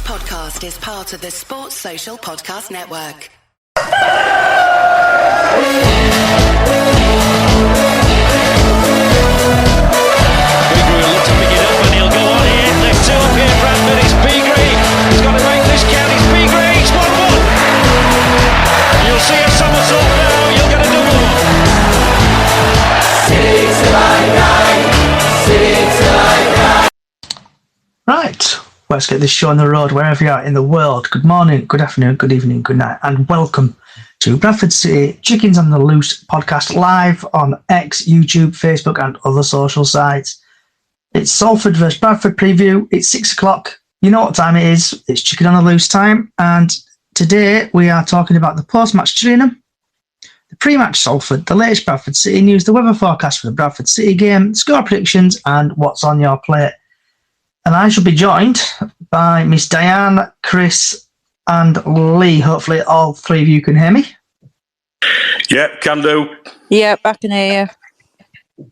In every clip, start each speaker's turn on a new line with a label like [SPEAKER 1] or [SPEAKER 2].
[SPEAKER 1] podcast is part of the Sports Social Podcast Network.
[SPEAKER 2] Bigre will look to pick it up and he'll go on here. There's two up here, Bradford. It's Bigre. He's got to make this count. It's Bigre. It's 1-1. You'll see a somersault now. You'll get a double one. City till I die. City till I die.
[SPEAKER 3] Right, let's get this show on the road wherever you are in the world. Good morning, good afternoon, good evening, good night, and welcome to Bradford City Chickens on the Loose podcast live on X, YouTube, Facebook, and other social sites. It's Salford vs Bradford preview. It's 6 o'clock. You know what time it is. It's Chicken on the Loose time, and today we are talking about the post-match Gillingham, the pre-match Salford, the latest Bradford City news, the weather forecast for the Bradford City game, score predictions, and what's on your plate. And I shall be joined by Miss Diane, Chris, and Lee. Hopefully all three of you can hear me.
[SPEAKER 4] Yep, can do.
[SPEAKER 5] Yep, I can hear you.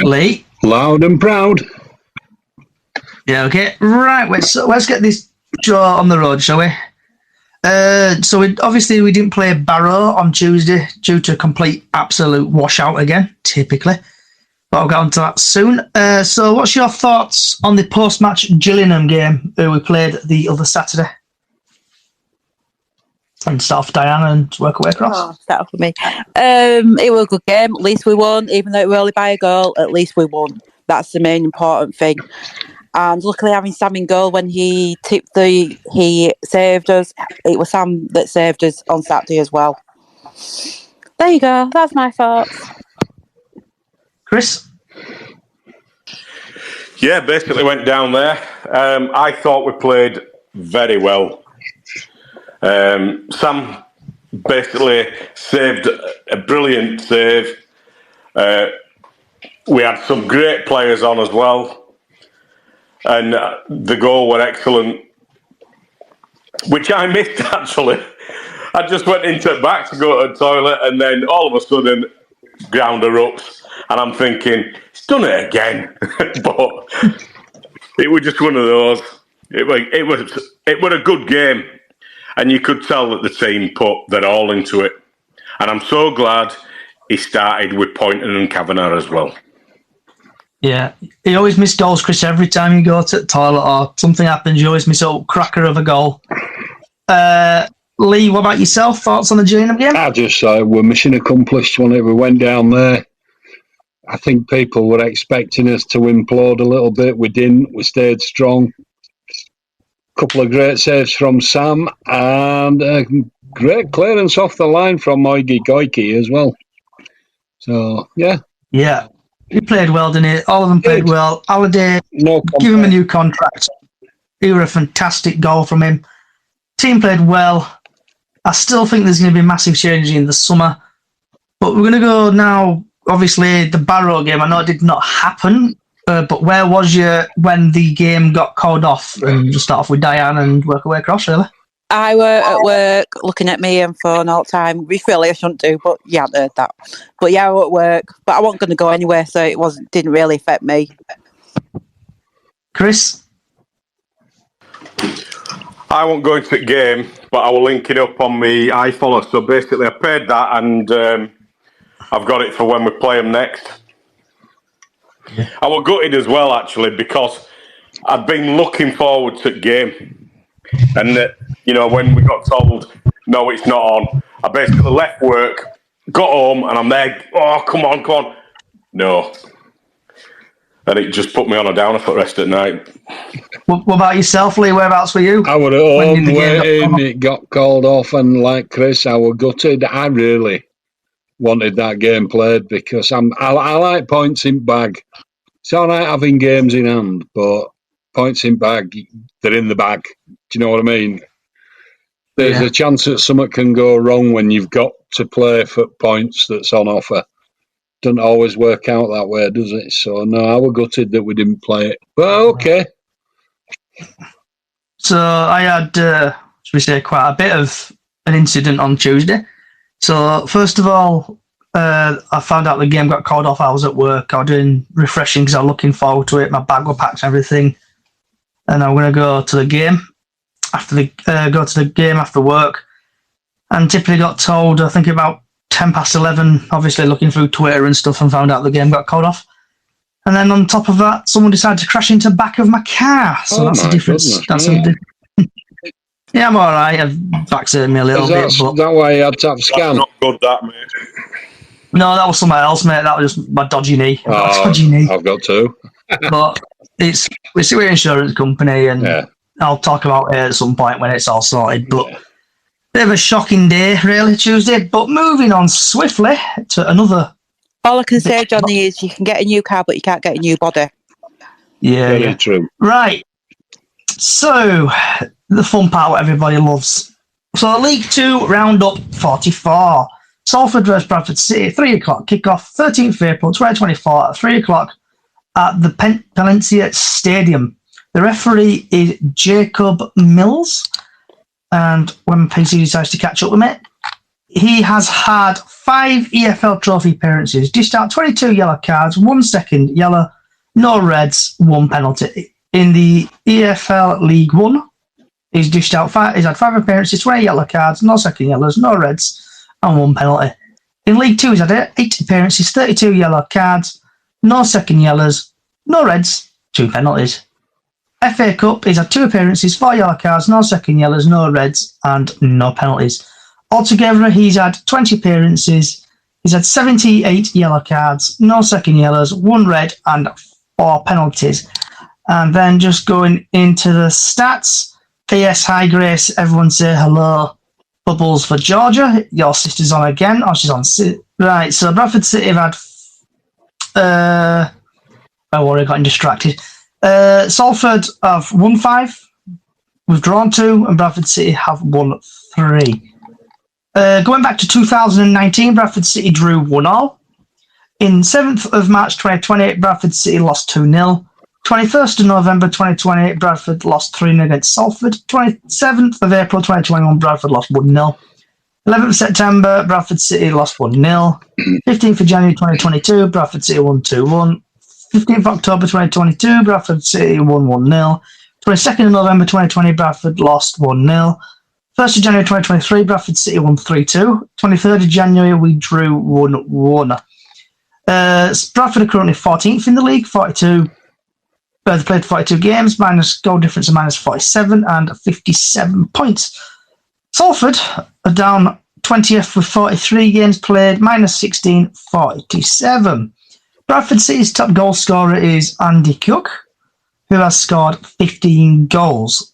[SPEAKER 3] Lee?
[SPEAKER 6] Loud and proud.
[SPEAKER 3] Yeah, okay. Right, let's get this show on the road, shall we? So we didn't play Barrow on Tuesday due to complete absolute washout again, typically. But I'll get on to that soon. So what's your thoughts on the post-match Gillingham game we played the other Saturday? And start off Diana and work away across.
[SPEAKER 5] Start off with me. It was a good game. At least we won. Even though it was only by a goal, at least we won. That's the main important thing. And luckily having Sam in goal when he saved us. It was Sam that saved us on Saturday as well. There you go. That's my thoughts.
[SPEAKER 3] Chris?
[SPEAKER 4] Yeah, basically went down there. I thought we played very well. Sam basically saved a brilliant save. We had some great players on as well. And the goal were excellent, which I missed actually. I just went into the back to go to the toilet and then all of a sudden, ground erupts. And I'm thinking, it's done it again. But it was just one of those. It was a good game. And you could tell that the team put their all into it. And I'm so glad he started with Poynton and Kavanagh as well.
[SPEAKER 3] Yeah, you always miss goals, Chris. Every time you go to the toilet or something happens, you always miss a cracker of a goal. Lee, what about yourself? Thoughts on the Gillingham game?
[SPEAKER 6] I just we're mission accomplished when we went down there. I think people were expecting us to implode a little bit. We didn't. We stayed strong. Couple of great saves from Sam and a great clearance off the line from Moigi Koiki as well. So, yeah.
[SPEAKER 3] Yeah, he played well, didn't he? All of them played well. Halliday, give him a new contract. He was a fantastic goal from him. Team played well. I still think there's going to be massive changes in the summer. But we're going to go now, obviously, the Barrow game. I know it did not happen. But where was you when the game got called off? And just start off with Diane and work away across, really.
[SPEAKER 5] I were at work looking at me and phone all the time, which really I shouldn't do, but yeah, I heard that. But yeah, I was at work, but I wasn't going to go anywhere, so didn't really affect me.
[SPEAKER 3] Chris?
[SPEAKER 4] I won't go into the game, but I will link it up on my iFollow. So basically, I paid that and I've got it for when we play them next. Yeah. I was gutted as well, actually, because I'd been looking forward to the game. And, when we got told, no, it's not on, I basically left work, got home, and I'm there, oh, come on. No. And it just put me on a downer for the rest of the night.
[SPEAKER 3] What about yourself, Lee? Whereabouts were you?
[SPEAKER 6] I was at home waiting, it got called off, and like Chris, I was gutted. I really wanted that game played because I like points in bag. It's all right having games in hand, but points in bag, they're in the bag. Do you know what I mean? There's a chance that something can go wrong when you've got to play for points that's on offer. Doesn't always work out that way, does it? So, no, I was gutted that we didn't play it. But okay.
[SPEAKER 3] So, I had, should we say, quite a bit of an incident on Tuesday. So, first of all, I found out the game got called off. I was at work. I was doing refreshing because I was looking forward to it. My bag was packed and everything. and I'm going to go to the game after work. And typically got told, I think about 10 past 11, obviously looking through Twitter and stuff, and found out the game got called off. And then on top of that, someone decided to crash into the back of my car. So that's a difference. Yeah, I'm all right. I've backseated me a little bit.
[SPEAKER 6] But that why you had to have a scan?
[SPEAKER 4] That's not good, that, mate.
[SPEAKER 3] No, that was something else, mate. That was just my dodgy knee.
[SPEAKER 6] I've got two.
[SPEAKER 3] But we're an insurance company, and I'll talk about it at some point when it's all sorted. But bit of a shocking day, really, Tuesday. But moving on swiftly to another.
[SPEAKER 5] All I can say, Johnny, is you can get a new car, but you can't get a new body.
[SPEAKER 3] Yeah,
[SPEAKER 6] Very true.
[SPEAKER 3] Right. So, the fun part, what everybody loves. So, League 2 Roundup 44. Salford vs Bradford City, 3 o'clock kickoff, 13th April 2024 at 3 o'clock at the Palencia Stadium. The referee is Jacob Mills. And when PC decides to catch up with me, he has had 5 EFL trophy appearances, dished out 22 yellow cards, 1 second yellow, no reds, 1 penalty. In the EFL League 1, he's had 5 appearances, 20 yellow cards, no second yellows, no reds, and 1 penalty. In League 2, he's had 8 appearances, 32 yellow cards, no second yellows, no reds, 2 penalties. FA Cup, he's had 2 appearances, 4 yellow cards, no second yellows, no reds, and no penalties. Altogether, he's had 20 appearances, he's had 78 yellow cards, no second yellows, 1 red, and 4 penalties. And then just going into the stats, PS Hi Grace, everyone say hello. Bubbles for Georgia, your sister's on again. Oh, she's on. Right, so Bradford City have had. Oh, I got distracted. Salford have won 5, we've drawn 2, and Bradford City have won 3. Going back to 2019, Bradford City drew 1-1. In 7th of March 2020, Bradford City lost 2-0. 21st of November 2020, Bradford lost 3-0 against Salford. 27th of April 2021, Bradford lost 1-0. 11th of September, Bradford City lost 1-0. 15th of January 2022, Bradford City won 2-1. 15th of October 2022, Bradford City won 1-0. 22nd of November 2020, Bradford lost 1-0. 1st of January 2023, Bradford City won 3-2. 23rd of January, we drew 1-1. Bradford are currently 14th in the league, 42. They played 42 games, minus goal difference of minus 47 and 57 points. Salford are down 20th with 43 games played, minus 16, 47. Bradford City's top goal scorer is Andy Cook, who has scored 15 goals.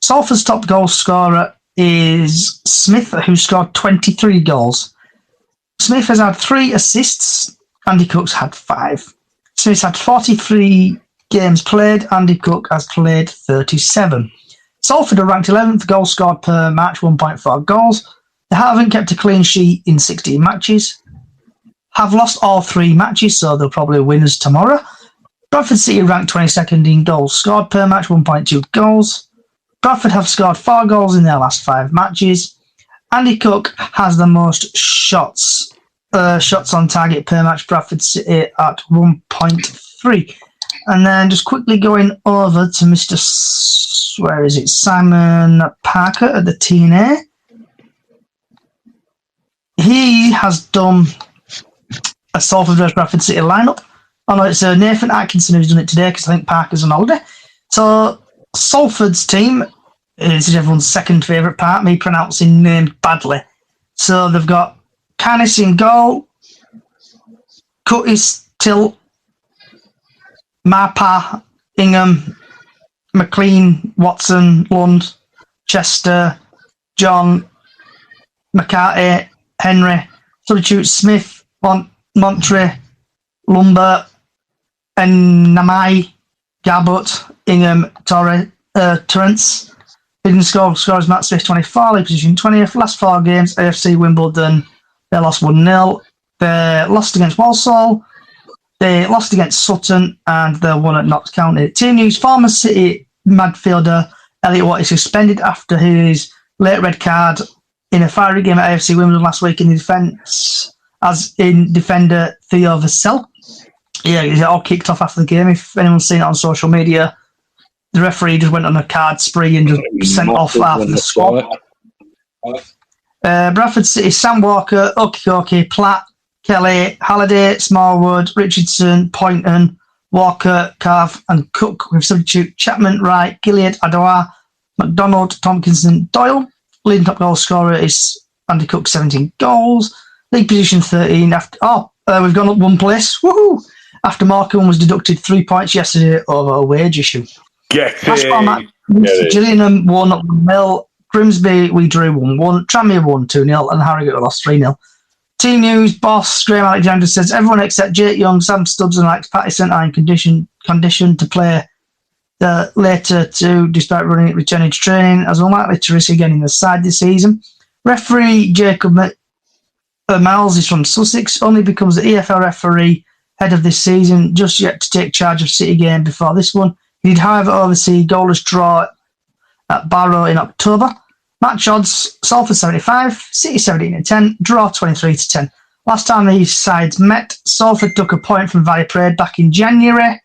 [SPEAKER 3] Salford's top goal scorer is Smith, who scored 23 goals. Smith has had 3 assists, Andy Cook's had 5. Smith's had 43 games played, Andy Cook has played 37. Salford are ranked 11th goal scored per match, 1.4 goals. They haven't kept a clean sheet in 16 matches. Have lost all 3 matches, so they'll probably win us tomorrow. Bradford City ranked 22nd in goals scored per match, 1.2 goals. Bradford have scored 4 goals in their last 5 matches. Andy Cook has the most shots on target per match, Bradford City at 1.3. And then just quickly going over to Mr. Simon Parker at the TNA. He has done a Salford vs Bradford City lineup. Oh no, it's Nathan Atkinson who's done it today because I think Parker's on holiday. So Salford's team is everyone's second favourite part, me pronouncing names badly. So they've got Canis in goal, Curtis, Till, Marpa, Ingham, McLean, Watson, Lund, Chester, John, McCarthy, Henry, substitute Smith, Montre, Lumber, and Namai, Gabut, Ingham, Torrance. Hidden scores Matt Smith 24, league position 20th. Last 4 games, AFC Wimbledon, they lost 1-0. They lost against Walsall. They lost against Sutton and they won at Notts County. Team news, former City midfielder Elliot Watt is suspended after his late red card in a fiery game at AFC Wimbledon last week in defence, as in defender Theo Vassell. Yeah, it all kicked off after the game. If anyone's seen it on social media, the referee just went on a card spree and just sent off half of the squad. Bradford City, Sam Walker, Okikoki, Platt, Kelly, Halliday, Smallwood, Richardson, Poynton, Walker, Carve and Cook with substitute Chapman, Wright, Gilead, Adoa, McDonald, Tompkinson, Doyle. Leading top goal scorer is Andy Cook, 17 goals. League position 13. We've gone up one place. Woohoo! After Morecambe was deducted 3 points yesterday over a wage issue. Gillingham won 1-0. Grimsby, we drew 1-1. Tranmere won 2-0. And Harrogate lost 3-0. Team News boss Graham Alexander says everyone except Jake Young, Sam Stubbs and Alex Pattison are in condition to play later despite returning to training, as unlikely to risk again in the side this season. Referee Jacob Miles is from Sussex, only becomes the EFL referee head of this season, just yet to take charge of City game before this one. He did, however, oversee goalless draw at Barrow in October. Match odds, Salford 75, City 17-10, draw 23-10. Last time these sides met, Salford took a point from Valley Parade back in January,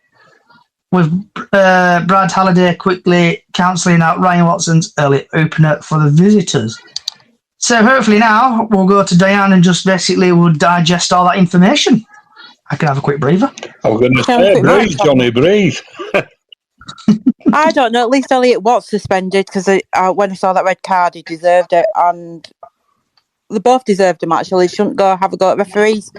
[SPEAKER 3] with Brad Halliday quickly cancelling out Ryan Watson's early opener for the visitors. So hopefully now we'll go to Diane and just basically we'll digest all that information. I can have a quick breather.
[SPEAKER 6] I'm going to say, breathe, Johnny, breathe.
[SPEAKER 5] I don't know. At least Elliot Watt's suspended because when I saw that red card, he deserved it, and they both deserved him. Actually, shouldn't go have a go at referees.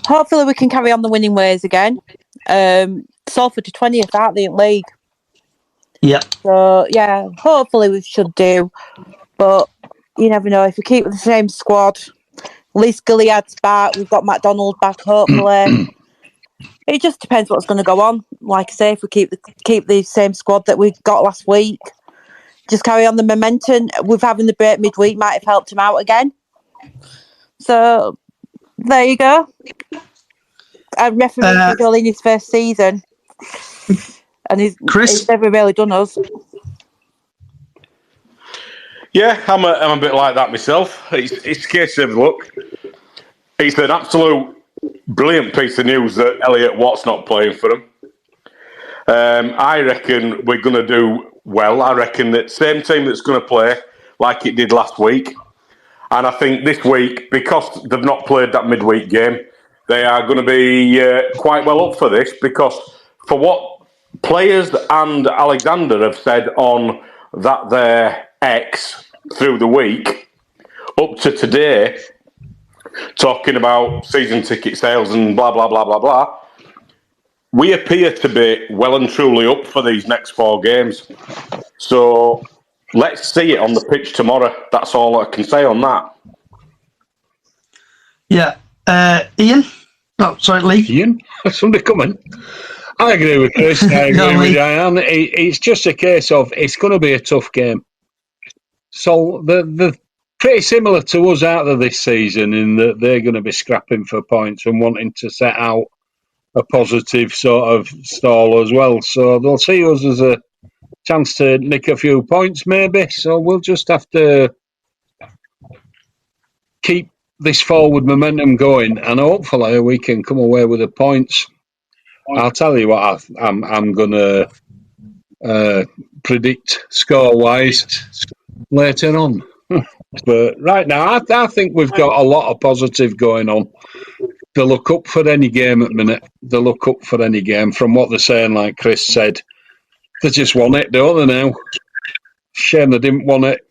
[SPEAKER 5] Hopefully, we can carry on the winning ways again. Salford to 20th, aren't they, in league?
[SPEAKER 3] Yeah.
[SPEAKER 5] So yeah, hopefully we should do, but you never know. If we keep with the same squad, at least Gilead's back. We've got McDonald back. Hopefully. It just depends what's going to go on. Like I say, if we keep the same squad that we got last week, just carry on the momentum. With having the break midweek might have helped him out again. So there you go. And referee is only in his first season, and he's never really done us.
[SPEAKER 4] Yeah, I'm a bit like that myself. It's a case of look. It's an absolute brilliant piece of news that Elliot Watt's not playing for them. I reckon we're going to do well. I reckon that same team that's going to play like it did last week. And I think this week, because they've not played that midweek game, they are going to be quite well up for this, because for what players and Alexander have said on that their X through the week, up to today, talking about season ticket sales and blah, blah, blah, blah, blah, we appear to be well and truly up for these next 4 games. So let's see it on the pitch tomorrow. That's all I can say on that.
[SPEAKER 3] Yeah. Ian? Oh, sorry, Lee.
[SPEAKER 6] Ian? Somebody coming. I agree with Chris. I agree with Diane. It's just a case of it's going to be a tough game. So the pretty similar to us out of this season in that they're going to be scrapping for points and wanting to set out a positive sort of stall as well. So they'll see us as a chance to nick a few points maybe. So we'll just have to keep this forward momentum going and hopefully we can come away with the points. I'll tell you what I'm going to predict score-wise later on. But right now, I think we've got a lot of positive going on. They look up for any game at the minute. They look up for any game. From what they're saying, like Chris said, they just won it, don't they now? Shame they didn't want it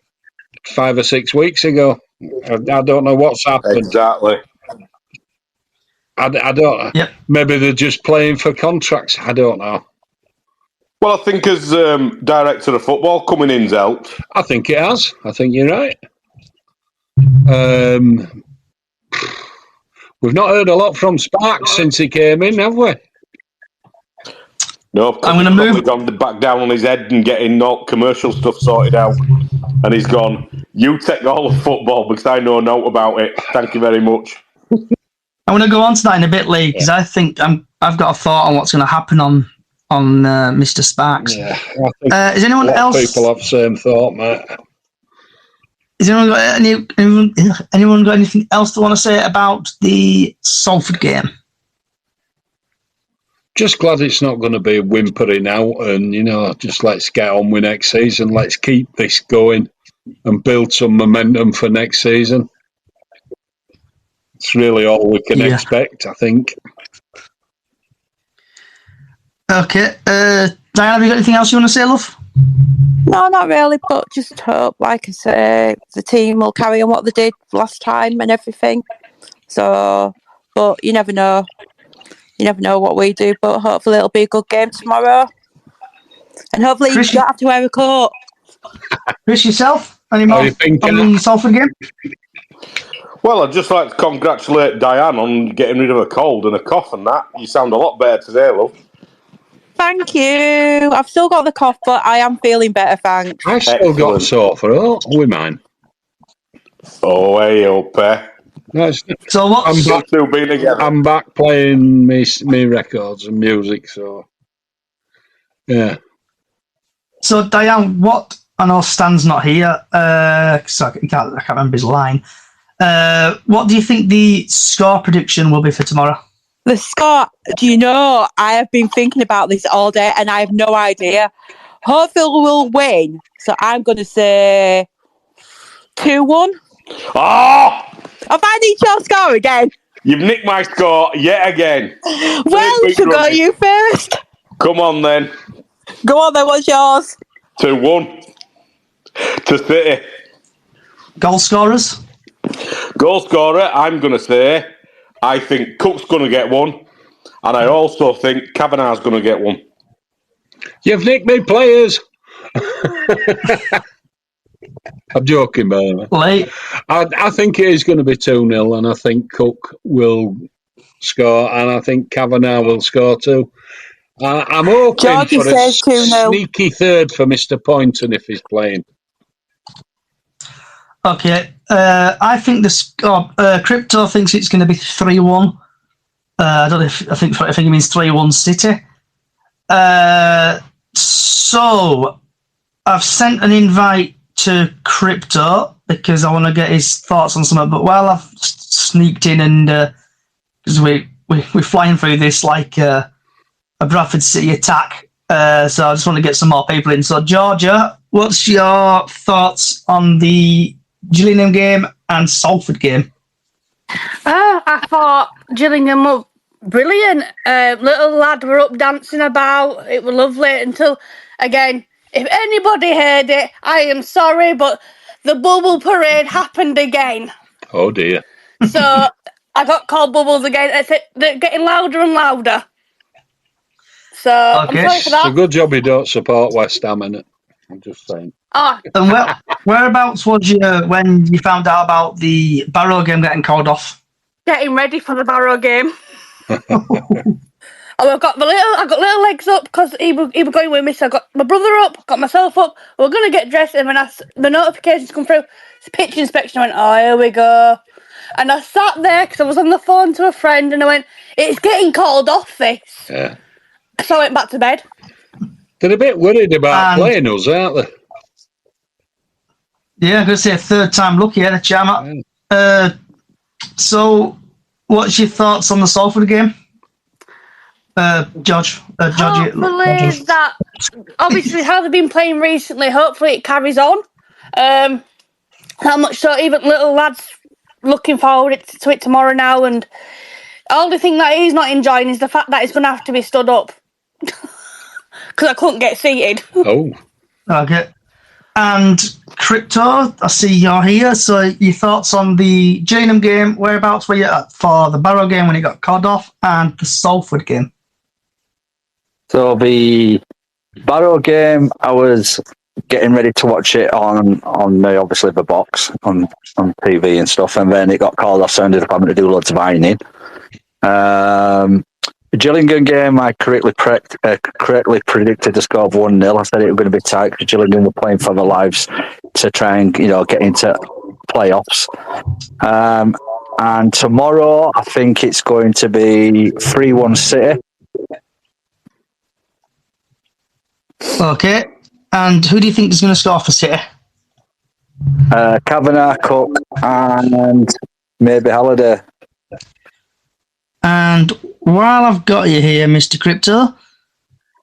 [SPEAKER 6] 5 or 6 weeks ago. I don't know what's happened.
[SPEAKER 4] Exactly.
[SPEAKER 6] I don't.
[SPEAKER 3] Yep.
[SPEAKER 6] Maybe they're just playing for contracts. I don't know.
[SPEAKER 4] Well, I think as director of football coming in's helped.
[SPEAKER 6] I think it has. I think you're right. We've not heard a lot from Sparks since he came in, have we?
[SPEAKER 4] No,
[SPEAKER 3] I'm going to move.
[SPEAKER 4] Gone back down on his head and getting all commercial stuff sorted out, and he's gone. You take all of football because I know note about it. Thank you very much.
[SPEAKER 3] I'm going to go on to that in a bit, Lee, because I think I've got a thought on what's going to happen on Mr. Sparks.
[SPEAKER 6] Yeah, I think
[SPEAKER 3] is anyone else?
[SPEAKER 6] People have the same thought, mate.
[SPEAKER 3] Has anyone got anything else to want to say about the Salford game?
[SPEAKER 6] Just glad it's not going to be whimpering out and, just let's get on with next season. Let's keep this going and build some momentum for next season. It's really all we can expect, I think.
[SPEAKER 3] Okay. Diane, have you got anything else you want to say, love?
[SPEAKER 5] No, not really, but just hope, like I say, the team will carry on what they did last time and everything. So, but you never know. You never know what we do, but hopefully it'll be a good game tomorrow. And hopefully you don't have to wear a coat.
[SPEAKER 3] Chris, yourself? Any more on the Salford game?
[SPEAKER 4] Well, I'd just like to congratulate Diane on getting rid of a cold and a cough and that. You sound a lot better today, love.
[SPEAKER 5] Thank you. I've still got the cough, but I am feeling better, thanks.
[SPEAKER 6] I've still got a sore throat with mine.
[SPEAKER 4] Oh, hey, up there.
[SPEAKER 3] So what's...
[SPEAKER 6] I'm back playing me records and music, so... Yeah.
[SPEAKER 3] So, Diane, what... I know Stan's not here, so I can't remember his line. What do you think the score prediction will be for tomorrow?
[SPEAKER 5] The score, do you know, I have been thinking about this all day and I have no idea. Hopefully we'll win. So I'm going to say 2-1.
[SPEAKER 4] Oh!
[SPEAKER 5] Have I need your score again?
[SPEAKER 4] You've nicked my score yet again.
[SPEAKER 5] Well, Sugar, you first.
[SPEAKER 4] Come on then.
[SPEAKER 5] Go on then, what's yours?
[SPEAKER 4] 2-1. To City.
[SPEAKER 3] Goal scorers?
[SPEAKER 4] Goal scorer, I'm going to say, I think Cook's going to get one. And I also think Kavanagh's going to get one.
[SPEAKER 6] You've nicked me players. I'm joking, by the way. I think it is going to be 2-0, and I think Cook will score, and I think Kavanagh will score too. I'm hoping for a sneaky third for Mr. Poynton if he's playing.
[SPEAKER 3] Okay, I think Crypto thinks it's going to be 3-1. I don't know if I think he means 3-1 City. So I've sent an invite to Crypto because I want to get his thoughts on something. But while I've sneaked in and because we're flying through this like a Bradford City attack, so I just want to get some more people in. So Georgia, what's your thoughts on the Gillingham game and Salford game?
[SPEAKER 7] I thought Gillingham were brilliant. Little lad were up dancing about. It was lovely until, again, if anybody heard it, I am sorry, but the bubble parade happened again.
[SPEAKER 6] Oh, dear.
[SPEAKER 7] So I got called bubbles again. They're getting louder and louder. So I'm sorry for that.
[SPEAKER 6] It's a good job you don't support West Ham, innit? I'm just saying.
[SPEAKER 3] And whereabouts was you when you found out about the Barrow game getting called off?
[SPEAKER 7] Getting ready for the Barrow game. I got little legs up because he was going with me. So I got my brother up, got myself up. We were gonna get dressed, and when the notifications come through, it's pitch inspection. I went, oh, here we go. And I sat there because I was on the phone to a friend, and I went, it's getting called off. This.
[SPEAKER 6] Yeah.
[SPEAKER 7] So I went back to bed.
[SPEAKER 6] They're a bit worried about playing us, aren't they?
[SPEAKER 3] Yeah, I'm going to say third time lucky, the Chama. So, what's your thoughts on the Salford game? George.
[SPEAKER 7] Hopefully that, obviously how they've been playing recently, hopefully it carries on. How much so even little lads looking forward to it tomorrow now, and the only thing that he's not enjoying is the fact that he's going to have to be stood up. Because I couldn't get seated.
[SPEAKER 6] Oh.
[SPEAKER 3] Okay. And Crypto, I see you're here. So your thoughts on the Gillingham game, whereabouts were you at for the Barrow game when it got called off, and the Salford game?
[SPEAKER 8] So the Barrow game, I was getting ready to watch it on obviously the box on TV and stuff, and then it got called off, so I ended up having to do loads of ironing. The Gillingham game, I correctly predicted the score of 1-0. I said it was going to be tight because Gillingham were playing for their lives to try and get into playoffs. And tomorrow, I think it's going to be 3-1 City.
[SPEAKER 3] Okay. And who do you think is going to score for City?
[SPEAKER 8] Kavanagh, Cook, and maybe Halliday.
[SPEAKER 3] And while I've got you here, Mr. Crypto,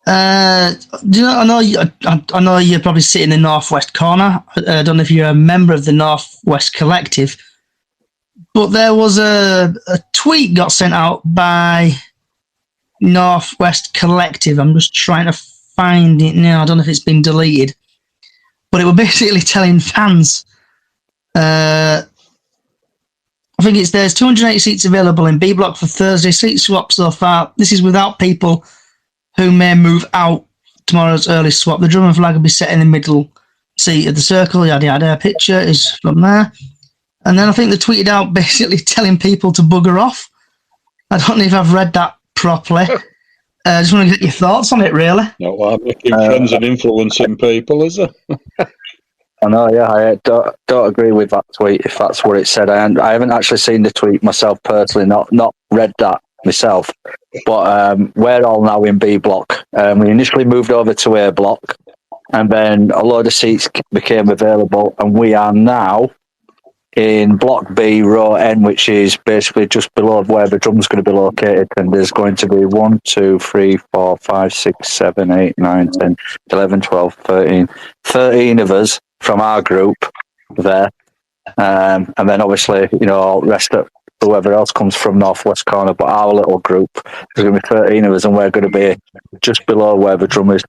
[SPEAKER 3] do you know, I know you're probably sitting in the northwest corner. I don't know if you're a member of the Northwest Collective, but there was a tweet got sent out by Northwest Collective. I'm just trying to find it now. I don't know if it's been deleted, but it was basically telling fans. I think there's 280 seats available in B block for Thursday. Seat swap so far. This is without people who may move out tomorrow's early swap. The drum and flag will be set in the middle seat of the circle. Yada yada. Picture is from there. And then I think they tweeted out basically telling people to bugger off. I don't know if I've read that properly. I just want to get your thoughts on it, really.
[SPEAKER 6] Not like making friends and influencing people, is it?
[SPEAKER 8] I know, yeah. I don't agree with that tweet, if that's what it said. I haven't actually seen the tweet myself personally, not read that myself. But we're all now in B block. We initially moved over to A block, and then a load of seats became available, and we are now in Block B, Row N, which is basically just below where the drum's going to be located. And there's going to be 1, 2, 3, 4, 5, 6, 7, 8, 9, 10, 11, 12, 13. 13 of us from our group there. And then obviously, all the rest of whoever else comes from Northwest Corner, but our little group, there's going to be 13 of us, and we're going to be just below where the drum is,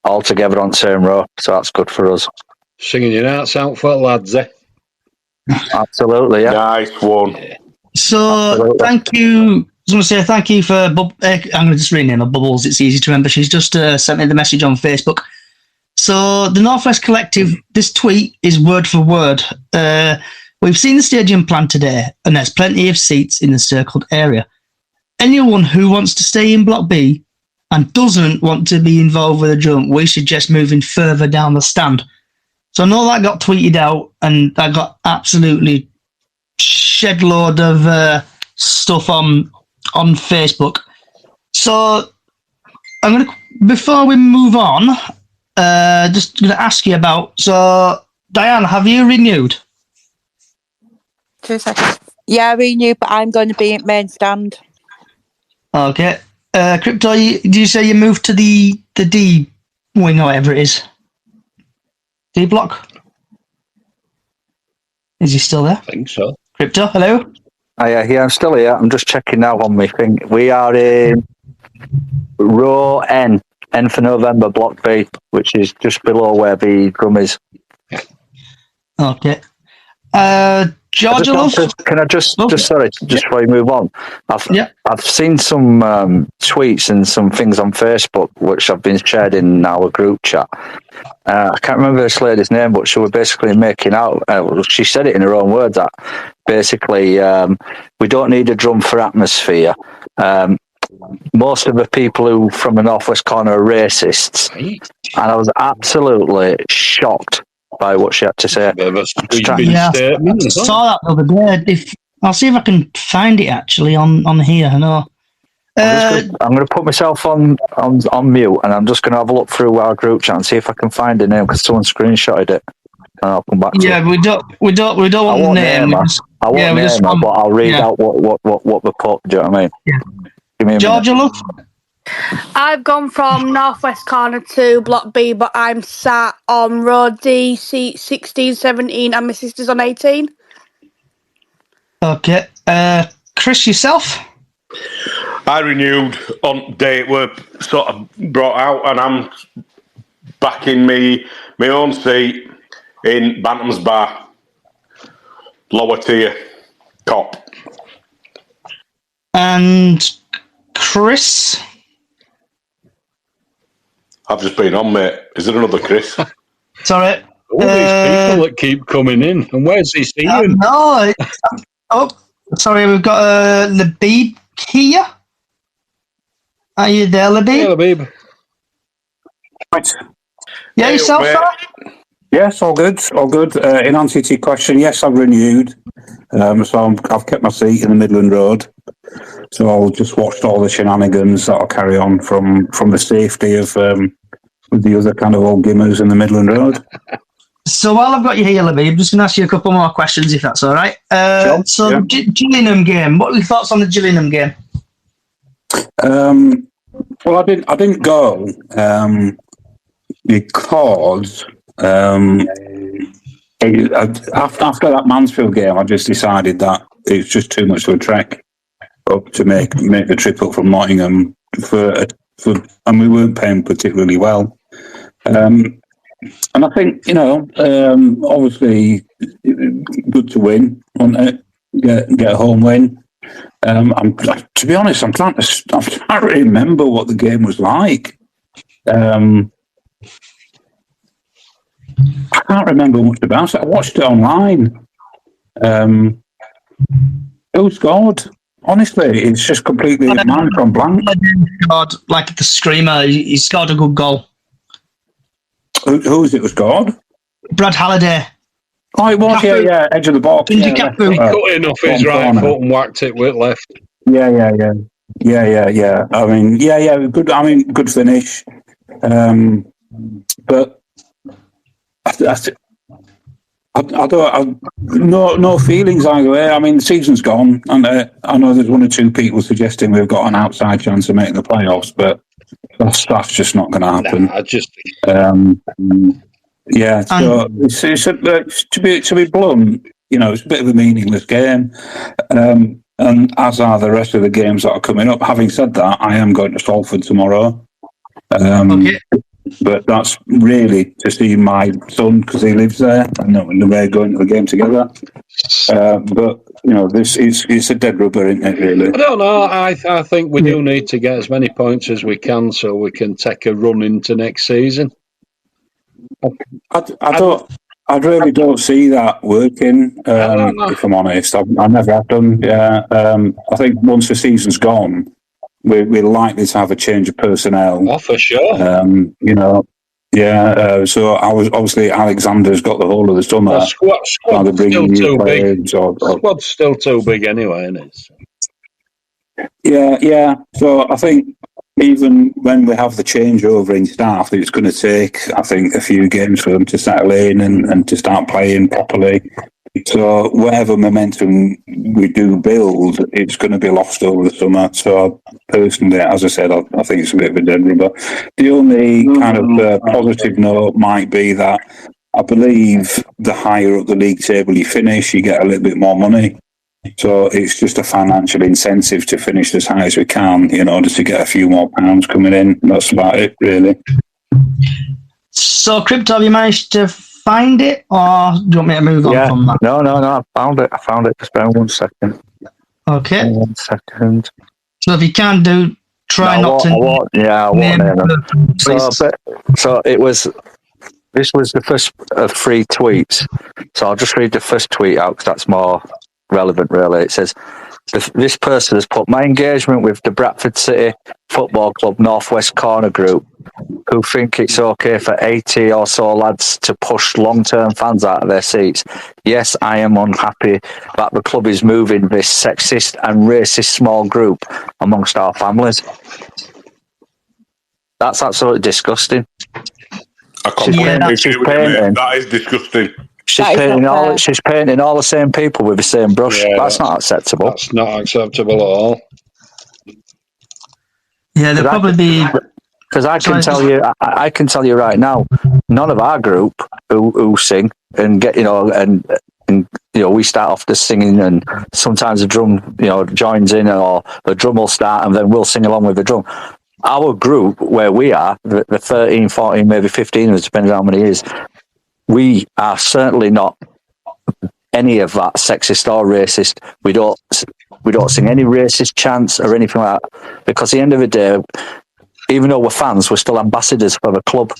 [SPEAKER 8] all together on the same row. So that's good for us.
[SPEAKER 6] Singing your hearts out for lads, eh?
[SPEAKER 8] Absolutely, yeah.
[SPEAKER 4] Nice one.
[SPEAKER 3] So,
[SPEAKER 8] Absolutely.
[SPEAKER 3] Thank you. I was going to say thank you for... I'm going to just rename her Bubbles. It's easy to remember. She's just sent me the message on Facebook. So, the Northwest Collective, this tweet is word for word. We've seen the stadium plan today, and there's plenty of seats in the circled area. Anyone who wants to stay in Block B and doesn't want to be involved with a drum, we suggest moving further down the stand. So I know that got tweeted out, and I got absolutely shed load of stuff on Facebook. So I'm going to, before we move on, just going to ask you about. So Diane, have you renewed?
[SPEAKER 5] 2 seconds. Yeah, I renewed, but I'm going to be at main stand.
[SPEAKER 3] Okay. Crypto, did you say you moved to the D wing or whatever it is? D block? Is he still there?
[SPEAKER 6] I think so.
[SPEAKER 3] Crypto, hello?
[SPEAKER 8] Yeah, I'm still here. I'm just checking now on my thing. We are in Row N for November, Block B, which is just below where the drum is.
[SPEAKER 3] Okay. Georgia Love?
[SPEAKER 8] Can I just sorry, just before you move on, I've seen some tweets and some things on Facebook which have been shared in our group chat. I can't remember this lady's name, but she was basically making out. She said it in her own words that basically we don't need a drum for atmosphere. Most of the people who from the Northwest Corner are racists, and I was absolutely shocked by what she had to say.
[SPEAKER 3] I saw that the other day. I'll see if I can find it actually on here. I know.
[SPEAKER 8] I'm going to put myself on mute, and I'm just going to have a look through our group chat and see if I can find the name, because someone screenshotted it, and I'll come back to it.
[SPEAKER 3] Yeah, we don't want the name.
[SPEAKER 8] I won't name her, but I'll read out what the put. Do you know what I mean?
[SPEAKER 3] Yeah.
[SPEAKER 8] Give me a
[SPEAKER 3] Georgia Love?
[SPEAKER 7] I've gone from Northwest Corner to Block B, but I'm sat on row D, seat 16, 17, and my sister's on 18.
[SPEAKER 3] Okay. Chris, yourself?
[SPEAKER 4] I renewed on day it were sort of brought out, and I'm back in my own seat in Bantam's Bar, lower tier, top.
[SPEAKER 3] And Chris?
[SPEAKER 4] I've just been on, mate. Is there another Chris?
[SPEAKER 3] Sorry.
[SPEAKER 6] All these people that keep coming in, and where's he seeing?
[SPEAKER 3] No. Sorry, we've got Labib here. Are you there, Labib?
[SPEAKER 6] Yeah, Labib.
[SPEAKER 9] Right.
[SPEAKER 3] Yeah, yourself, sir?
[SPEAKER 9] Yes, all good, all good. In answer to your question, yes, I've renewed. So I've kept my seat in the Midland Road. So I'll just watch all the shenanigans that'll carry on from the safety of with the other kind of old gimmers in the Midland Road.
[SPEAKER 3] So while I've got you here, Libby, I'm just going to ask you a couple more questions, if that's all right.
[SPEAKER 9] Sure,
[SPEAKER 3] So
[SPEAKER 9] yeah.
[SPEAKER 3] the Gillingham game, what are your thoughts on the Gillingham game?
[SPEAKER 9] Well, I didn't go because after that Mansfield game, I just decided that it's just too much of a trek up to make the trip up from Nottingham and we weren't paying particularly well. And I think obviously good to win, wasn't it? Get a home win. To be honest, I'm trying to remember what the game was like. I can't remember much about it. I watched it online. Who scored? Honestly, it's just completely mind from blank.
[SPEAKER 3] Scored, like the screamer, he scored a good goal.
[SPEAKER 9] Who was it who scored?
[SPEAKER 3] Brad Halliday.
[SPEAKER 9] Oh, it was, yeah, edge of the box.
[SPEAKER 6] He cut in off his right foot and whacked it with left.
[SPEAKER 9] Yeah. I mean, good. I mean, good finish. But I don't. No feelings either way. I mean, the season's gone, and I know there's one or two people suggesting we've got an outside chance of making the playoffs, but that's just not going to happen. So it's to be blunt, it's a bit of a meaningless game, and as are the rest of the games that are coming up. Having said that, I am going to Salford tomorrow. Okay. But that's really to see my son because he lives there, and we're going to the game together. But it's a dead rubber, isn't it? Really,
[SPEAKER 6] I don't know. I think we do need to get as many points as we can so we can take a run into next season.
[SPEAKER 9] I really don't see that working. If I'm honest, I never have done. Yeah, I think once the season's gone, we're likely to have a change of personnel.
[SPEAKER 6] Oh, for sure.
[SPEAKER 9] So I was obviously Alexander's got the whole of the summer.
[SPEAKER 6] The squad's still too big. Squad's still too big anyway, isn't it?
[SPEAKER 9] Yeah. So I think even when we have the changeover in staff, it's going to take, I think, a few games for them to settle in and to start playing properly. So whatever momentum we do build, it's going to be lost over the summer. So personally, as I said, I think it's a bit of a dead rubber. The only kind of positive note might be that I believe the higher up the league table you finish, you get a little bit more money. So it's just a financial incentive to finish as high as we can in order to get a few more pounds coming in. That's about it, really.
[SPEAKER 3] So, Crypto, have you managed to find it, or do you want me to move on from that?
[SPEAKER 8] No, I found it. Just bear 1 second.
[SPEAKER 3] Okay.
[SPEAKER 8] 1 second.
[SPEAKER 3] So if you can try not to...
[SPEAKER 8] I won't name them. So it was... This was the first of 3 tweets. So I'll just read the first tweet out because that's more relevant, really. It says, this person has put my engagement with the Bradford City Football Club Northwest Corner Group, who think it's okay for 80 or so lads to push long-term fans out of their seats. Yes, I am unhappy that the club is moving this sexist and racist small group amongst our families. That's absolutely disgusting.
[SPEAKER 4] I completely agree with you, mate. That is disgusting.
[SPEAKER 8] She's painting all the same people with the same brush. Yeah, that's not acceptable.
[SPEAKER 6] That's not acceptable at all.
[SPEAKER 3] Yeah, they'll probably be...
[SPEAKER 8] Because I can tell you right now, none of our group who sing and get we start off the singing, and sometimes the drum joins in, or the drum will start and then we'll sing along with the drum. Our group, where we are, the 13, 14, maybe 15 of us, depending on how many it is, we are certainly not any of that sexist or racist. We don't sing any racist chants or anything like that, because at the end of the day, even though we're fans, we're still ambassadors for the club,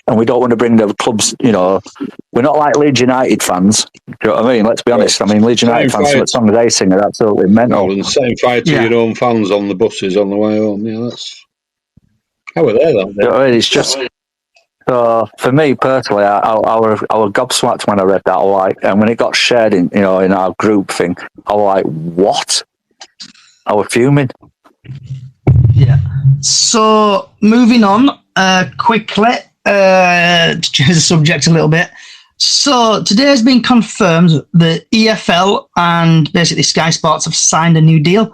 [SPEAKER 8] and we don't want to bring the clubs, we're not like Leeds United fans. Do you know what I mean? Let's be honest. I mean, Leeds United fans, some of the songs they sing are absolutely mental.
[SPEAKER 6] And same fight to your own fans on the buses on the way home. Yeah, that's... How are they then?
[SPEAKER 8] You know what I mean? It's just... for me personally, I was gobsmacked when I read that. And when it got shared in our group thing, I was like, "What?" I was fuming.
[SPEAKER 3] Yeah. So moving on quickly to change the subject a little bit. So today has been confirmed that EFL and basically Sky Sports have signed a new deal.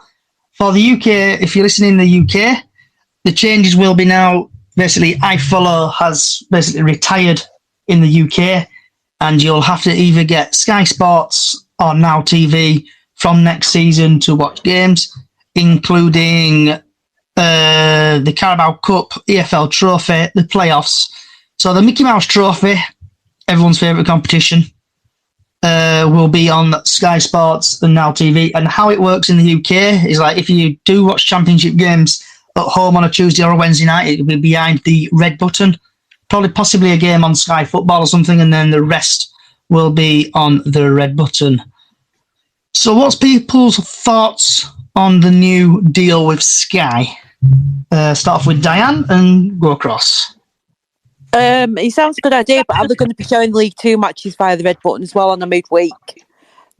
[SPEAKER 3] for the UK, if you're listening in the UK, the changes will be now. Basically, iFollow has basically retired in the UK, and you'll have to either get Sky Sports or Now TV from next season to watch games, including the Carabao Cup, EFL Trophy, the playoffs. So the Mickey Mouse Trophy, everyone's favourite competition, will be on Sky Sports and Now TV. And how it works in the UK is like if you do watch championship games at home on a Tuesday or a Wednesday night, it will be behind the red button. Probably possibly a game on Sky Football or something, and then the rest will be on the red button. So what's people's thoughts on the new deal with Sky? Start off with Diane and go across.
[SPEAKER 5] It sounds a good idea, but are they going to be showing League 2 matches via the red button as well on the midweek?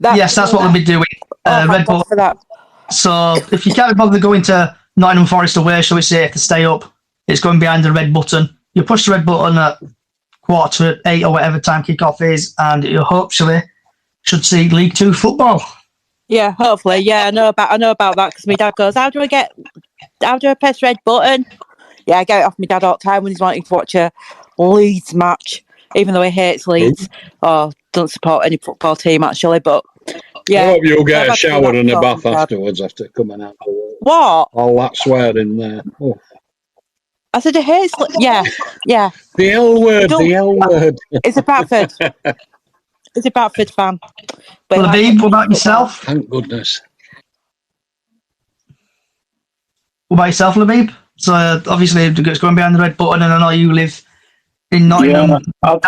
[SPEAKER 3] Yes, that's what we'll be doing. Red button.
[SPEAKER 5] For that.
[SPEAKER 3] So if you can't be bothered going to Nottingham Forest away, shall we say, to stay up, it's going behind the red button. You push the red button at 7:45 or whatever time kickoff is, and you hopefully should see League 2 football.
[SPEAKER 5] Yeah, hopefully. Yeah, I know about that because my dad goes, how do I press red button? Yeah, I get it off my dad all the time when he's wanting to watch a Leeds match, even though he hates Leeds or doesn't support any football team actually. But yeah,
[SPEAKER 6] I hope you'll get a shower and a bath afterwards after coming out.
[SPEAKER 5] What?
[SPEAKER 6] All that swearing there. Oh.
[SPEAKER 5] I said he hates. Yeah.
[SPEAKER 6] The L word.
[SPEAKER 5] It's a Bradford. It's a Bradford fan.
[SPEAKER 3] Well, Habib, what about yourself?
[SPEAKER 6] Thank goodness.
[SPEAKER 3] What about yourself, Labib? So obviously it's going behind the red button, and I know you live in Nottingham.
[SPEAKER 9] Yeah,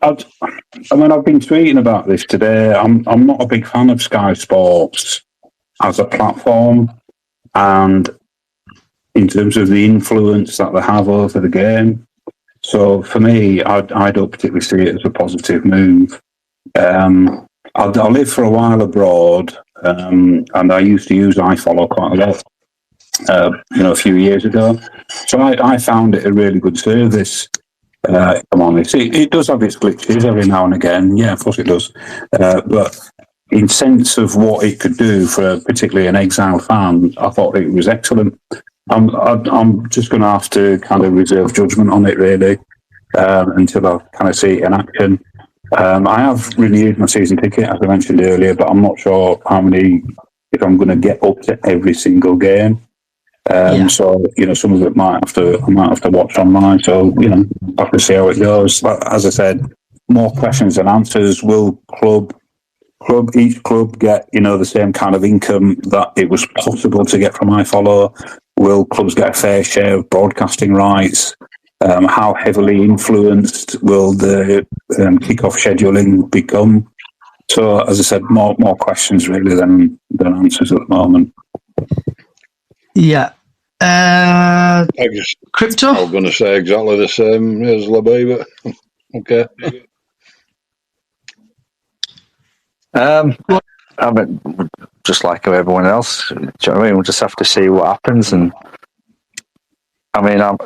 [SPEAKER 9] I've been tweeting about this today. I'm not a big fan of Sky Sports as a platform, and in terms of the influence that they have over the game. So for me, I don't particularly see it as a positive move. I lived for a while abroad, and I used to use iFollow quite a lot. A few years ago. So I found it a really good service. Come on, it does have its glitches every now and again. Yeah, of course it does. But in sense of what it could do for particularly an exiled fan, I thought it was excellent. I'm just going to have to kind of reserve judgment on it really until I kind of see it in action. I have renewed my season ticket, as I mentioned earlier, but I'm not sure if I'm going to get up to every single game. So some of it I might have to watch online. So I have to see how it goes. But as I said, more questions than answers. Will each club get the same kind of income that it was possible to get from iFollow? Will clubs get a fair share of broadcasting rights? How heavily influenced will the kick-off scheduling become? So, as I said, more questions really than answers at the moment.
[SPEAKER 3] Yeah. Crypto?
[SPEAKER 6] I was going to say exactly the same as Labib, but okay.
[SPEAKER 8] I mean, just like everyone else, do you know what I mean? We'll just have to see what happens. And I mean, I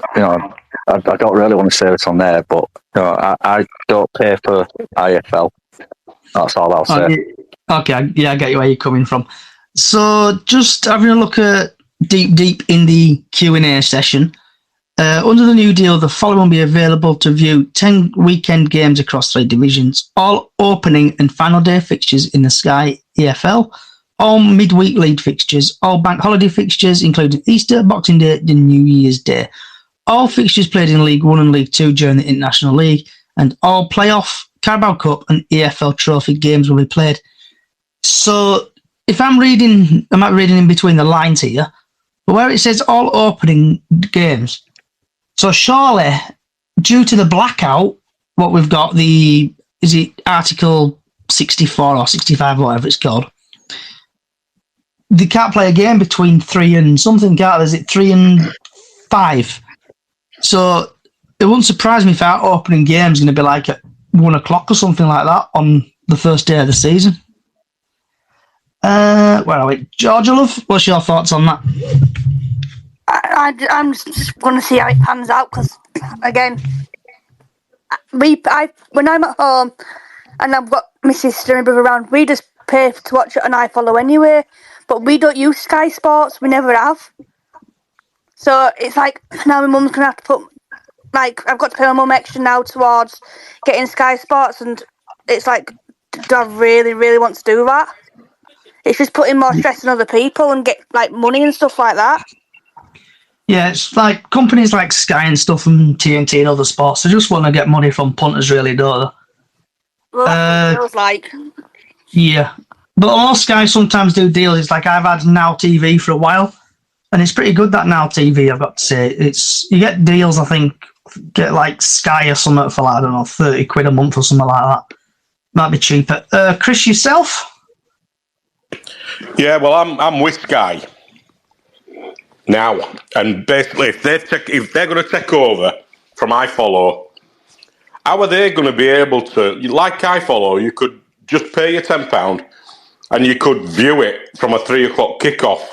[SPEAKER 8] don't really want to say it on there, but I don't pay for IFL. That's all I'll say.
[SPEAKER 3] Okay, yeah, I get where you're coming from. So, just having a look at deep in the Q&A session. Under the new deal, the following will be available to view 10 weekend games across 3 divisions, all opening and final day fixtures in the Sky EFL, all midweek league fixtures, all bank holiday fixtures, including Easter, Boxing Day, and New Year's Day, all fixtures played in League 1 and League 2 during the International League, and all playoff, Carabao Cup, and EFL Trophy games will be played. So, if I might reading in between the lines here, but where it says all opening games, so surely, due to the blackout, what we've got, is it Article 64 or 65, whatever it's called, they can't play a game between 3 and something, can't they? Is it 3 and 5? So it wouldn't surprise me if our opening game is going to be like at 1 o'clock or something like that on the first day of the season. Where are we? Georgia Love, what's your thoughts on that?
[SPEAKER 7] I'm just going to see how it pans out because, again, when I'm at home and I've got my sister and my brother around, we just pay to watch it on iFollow anyway. but we don't use Sky Sports. We never have. So it's like now my mum's gonna have to put I've got to pay my mum extra now towards getting Sky Sports, and it's like, do I really, really want to do that? It's just putting more stress on other people and get money and stuff like that.
[SPEAKER 3] Yeah, it's like companies like Sky and stuff and TNT and other sports, they just want to get money from punters, really, don't they?
[SPEAKER 7] Well, that's what it feels like.
[SPEAKER 3] Yeah. But all Sky sometimes do deals. It's like I've had Now TV for a while, and it's pretty good, that Now TV, I've got to say. You get deals, I think, get like Sky or something for I don't know, 30 quid a month or something like that. Might be cheaper. Chris, yourself?
[SPEAKER 4] Yeah, well, I'm with Sky now, and basically, if they're going to take over from iFollow, how are they going to be able to, like iFollow, you could just pay your £10 and you could view it from a 3 o'clock kickoff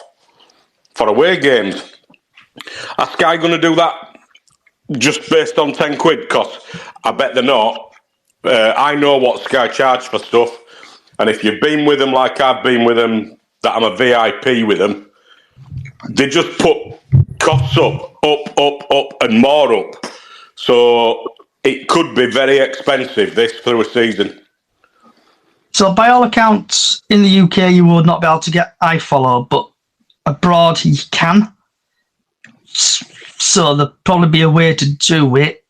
[SPEAKER 4] for away games. Are Sky going to do that just based on 10 quid? Because I bet they're not. I know what Sky charge for stuff, and if you've been with them like I've been with them, that I'm a VIP with them, they just put costs up, and more up. So it could be very expensive this through a season.
[SPEAKER 3] So by all accounts, in the UK, you would not be able to get iFollow, but abroad you can. So there'll probably be a way to do it,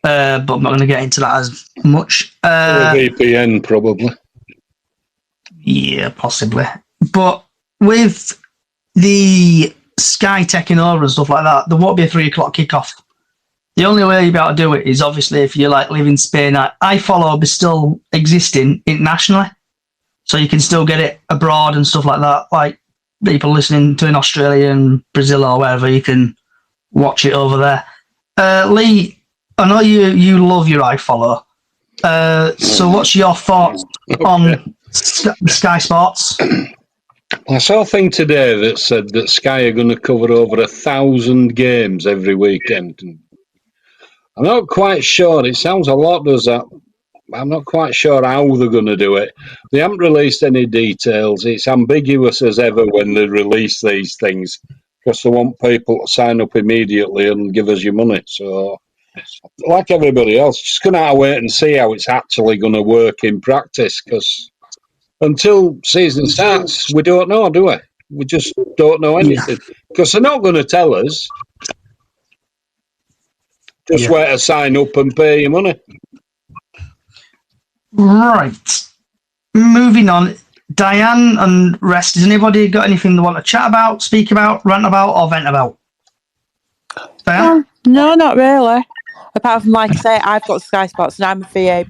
[SPEAKER 3] but I'm not going to get into that as much.
[SPEAKER 6] A VPN, probably.
[SPEAKER 3] Yeah, possibly. But with the Sky taking over and stuff like that, there won't be a 3 o'clock kickoff. The only way you'll be able to do it is obviously if you live in Spain. iFollow will be still existing internationally, so you can still get it abroad and stuff like that. Like people listening to in Australia and Brazil or wherever, you can watch it over there. Lee, I know you love your iFollow. So what's your thoughts on Sky Sports?
[SPEAKER 6] I saw a thing today that said that Sky are going to cover over 1,000 games every weekend. I'm not quite sure. It sounds a lot, does that? I'm not quite sure how they're going to do it. They haven't released any details. It's ambiguous as ever when they release these things because they want people to sign up immediately and give us your money. So, like everybody else, just going to have to wait and see how it's actually going to work in practice because until season starts, we don't know, do we? We just don't know anything because they're not going to tell us. Just where to sign up and pay your money.
[SPEAKER 3] Right. Moving on. Diane and rest. Has anybody got anything they want to chat about, speak about, rant about, or vent about? Diane?
[SPEAKER 5] No, not really. Apart from, like I say, I've got Sky Sports and I'm a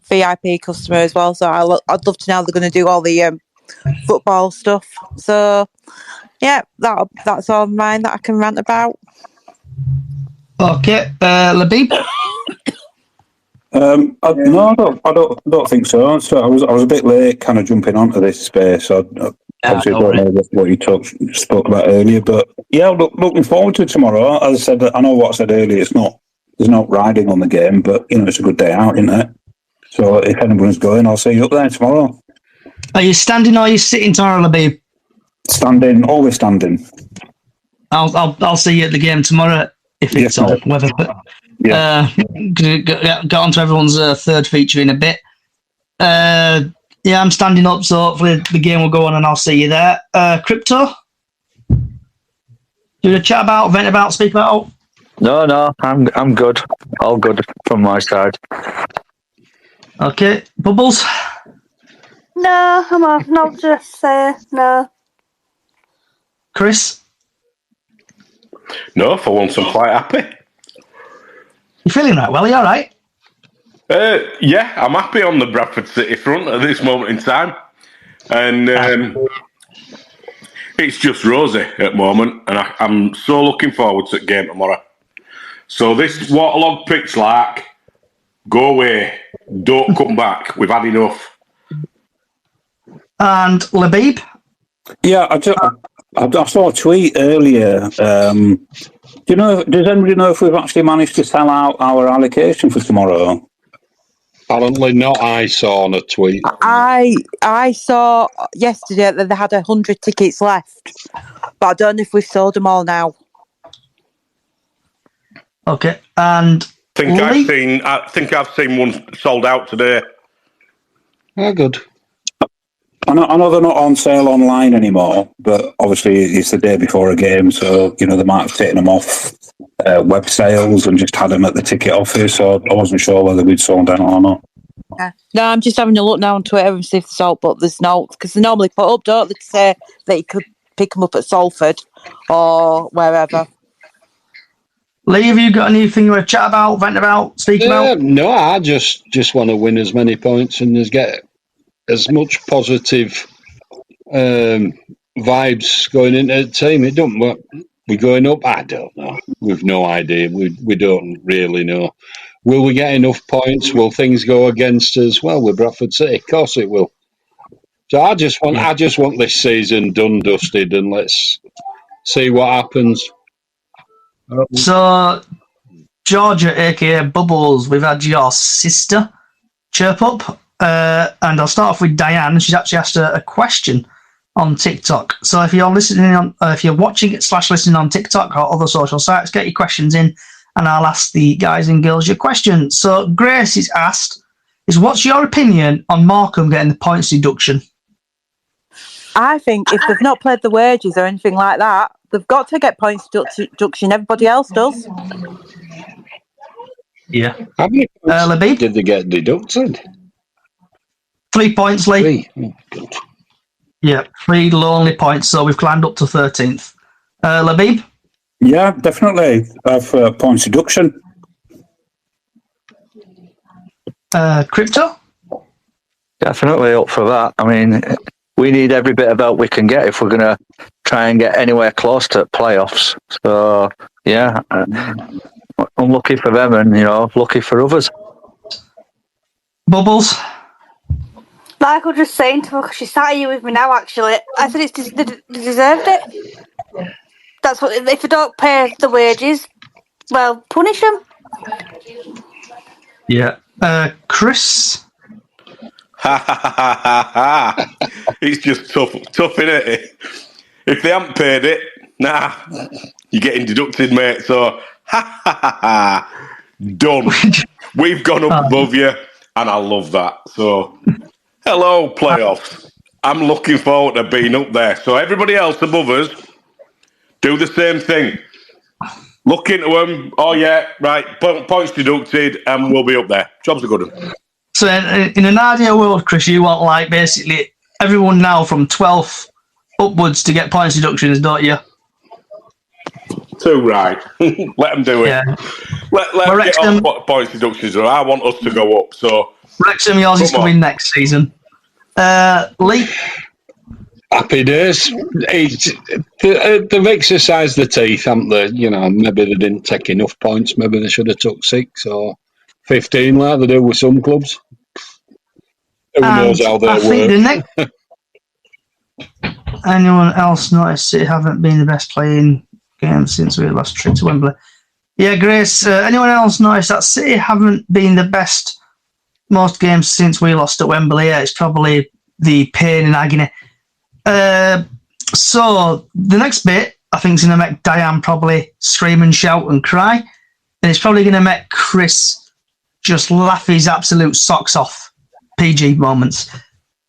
[SPEAKER 5] VIP customer as well, so I'd love to know they're going to do all the football stuff. So, yeah, that's all mine that I can rant about.
[SPEAKER 3] Okay, Labib.
[SPEAKER 9] No, I don't think so. So I was a bit late, kind of jumping onto this space. I obviously don't know what you spoke about earlier, but yeah, looking forward to tomorrow. As I said, I know what I said earlier. There's no riding on the game, but it's a good day out, isn't it? So if anyone's going, I'll see you up there tomorrow.
[SPEAKER 3] Are you standing or are you sitting tomorrow, Labib?
[SPEAKER 9] Standing, always standing.
[SPEAKER 3] I'll see you at the game tomorrow. If it's on, whether get on to everyone's third feature in a bit. I'm standing up, so hopefully the game will go on and I'll see you there. Crypto? Do you want to chat about, vent about, speak about?
[SPEAKER 8] No, I'm good. All good from my side.
[SPEAKER 3] Okay, Bubbles?
[SPEAKER 7] No, I'm off. Not just say no.
[SPEAKER 3] Chris?
[SPEAKER 4] No, for once I'm quite happy.
[SPEAKER 3] You feeling right? Well, are you all right?
[SPEAKER 4] Yeah, I'm happy on the Bradford City front at this moment in time. And it's just rosy at the moment. And I'm so looking forward to the game tomorrow. So this waterlogged pitch go away. Don't come back. We've had enough.
[SPEAKER 3] And Labib?
[SPEAKER 9] Yeah, I saw a tweet earlier. Does anybody know if we've actually managed to sell out our allocation for tomorrow?
[SPEAKER 6] Apparently not, I saw on a tweet.
[SPEAKER 5] I saw yesterday that they had 100 tickets left, but I don't know if we've sold them all now.
[SPEAKER 3] Okay, and
[SPEAKER 4] I think I've seen one sold out today.
[SPEAKER 6] Oh, good.
[SPEAKER 9] I know they're not on sale online anymore, but obviously it's the day before a game, so they might have taken them off web sales and just had them at the ticket office. So I wasn't sure whether we'd sold out or not.
[SPEAKER 5] No, I'm just having a look now on Twitter and see if they're sold, but there's no, because they normally put up, don't they, to say that you could pick them up at Salford or wherever.
[SPEAKER 3] Lee, have you got anything you want to chat about, vent about, speak about?
[SPEAKER 6] No, I just want to win as many points and just get as much positive vibes going into the team. It don't work. We're going up. I don't know. We've no idea. We don't really know. Will we get enough points? Will things go against us? Well, with Bradford City, of course it will. So I just want this season done, dusted, and let's see what happens.
[SPEAKER 3] So, Georgia, aka Bubbles, we've had your sister chirp up, and I'll start off with Diane. She's actually asked a question on TikTok. So if you're if you're watching it / listening on TikTok or other social sites, get your questions in, and I'll ask the guys and girls your questions. So Grace is asked, what's your opinion on Markham getting the points deduction?
[SPEAKER 5] I think if they've not played the wages or anything like that, they've got to get points deduction. Everybody else does.
[SPEAKER 3] Yeah.
[SPEAKER 6] How many points
[SPEAKER 3] Labib?
[SPEAKER 6] did they get deducted?
[SPEAKER 3] 3 points, Lee.
[SPEAKER 6] 3. Oh, good.
[SPEAKER 3] Yeah, 3 lonely points, so we've climbed up to 13th. Labib?
[SPEAKER 9] Yeah, definitely. Points deduction.
[SPEAKER 3] Crypto?
[SPEAKER 8] Definitely up for that. I mean, we need every bit of help we can get if we're going to try and get anywhere close to playoffs. So, yeah, unlucky for them and, lucky for others.
[SPEAKER 3] Bubbles?
[SPEAKER 7] Like I was just saying to her, because she's sat here with me now, actually, I said they deserved it. That's what, if they don't pay the wages, well, punish them.
[SPEAKER 3] Yeah. Chris?
[SPEAKER 4] Ha ha ha ha ha! It's just tough, isn't it? If they haven't paid it, you're getting deducted, mate. So, ha ha ha ha! Done. We've gone up above you, and I love that. So, hello, playoffs. I'm looking forward to being up there. So, everybody else above us, do the same thing. Look into them. Oh, yeah, right. Points deducted, and we'll be up there. Job's a good one.
[SPEAKER 3] So in an ideal world, Chris, you want basically everyone now from 12th upwards to get points deductions, don't you?
[SPEAKER 4] Too right. Let them do it. Yeah. Let them get on points deductions. I want us to go up. So
[SPEAKER 3] Wrexham, yours is coming next season. Lee?
[SPEAKER 6] Happy days. They've exercised the teeth, haven't they? Maybe they didn't take enough points. Maybe they should have took 6 or 15 like they do with some clubs. Who knows how they work?
[SPEAKER 3] Anyone else notice it haven't been the best playing game since we last trip to Wembley? Yeah, Grace. Anyone else notice that City haven't been the best most games since we lost at Wembley? Yeah, it's probably the pain and agony. So the next bit, I think, is going to make Diane probably scream and shout and cry, and it's probably going to make Chris just laugh his absolute socks off. PG moments.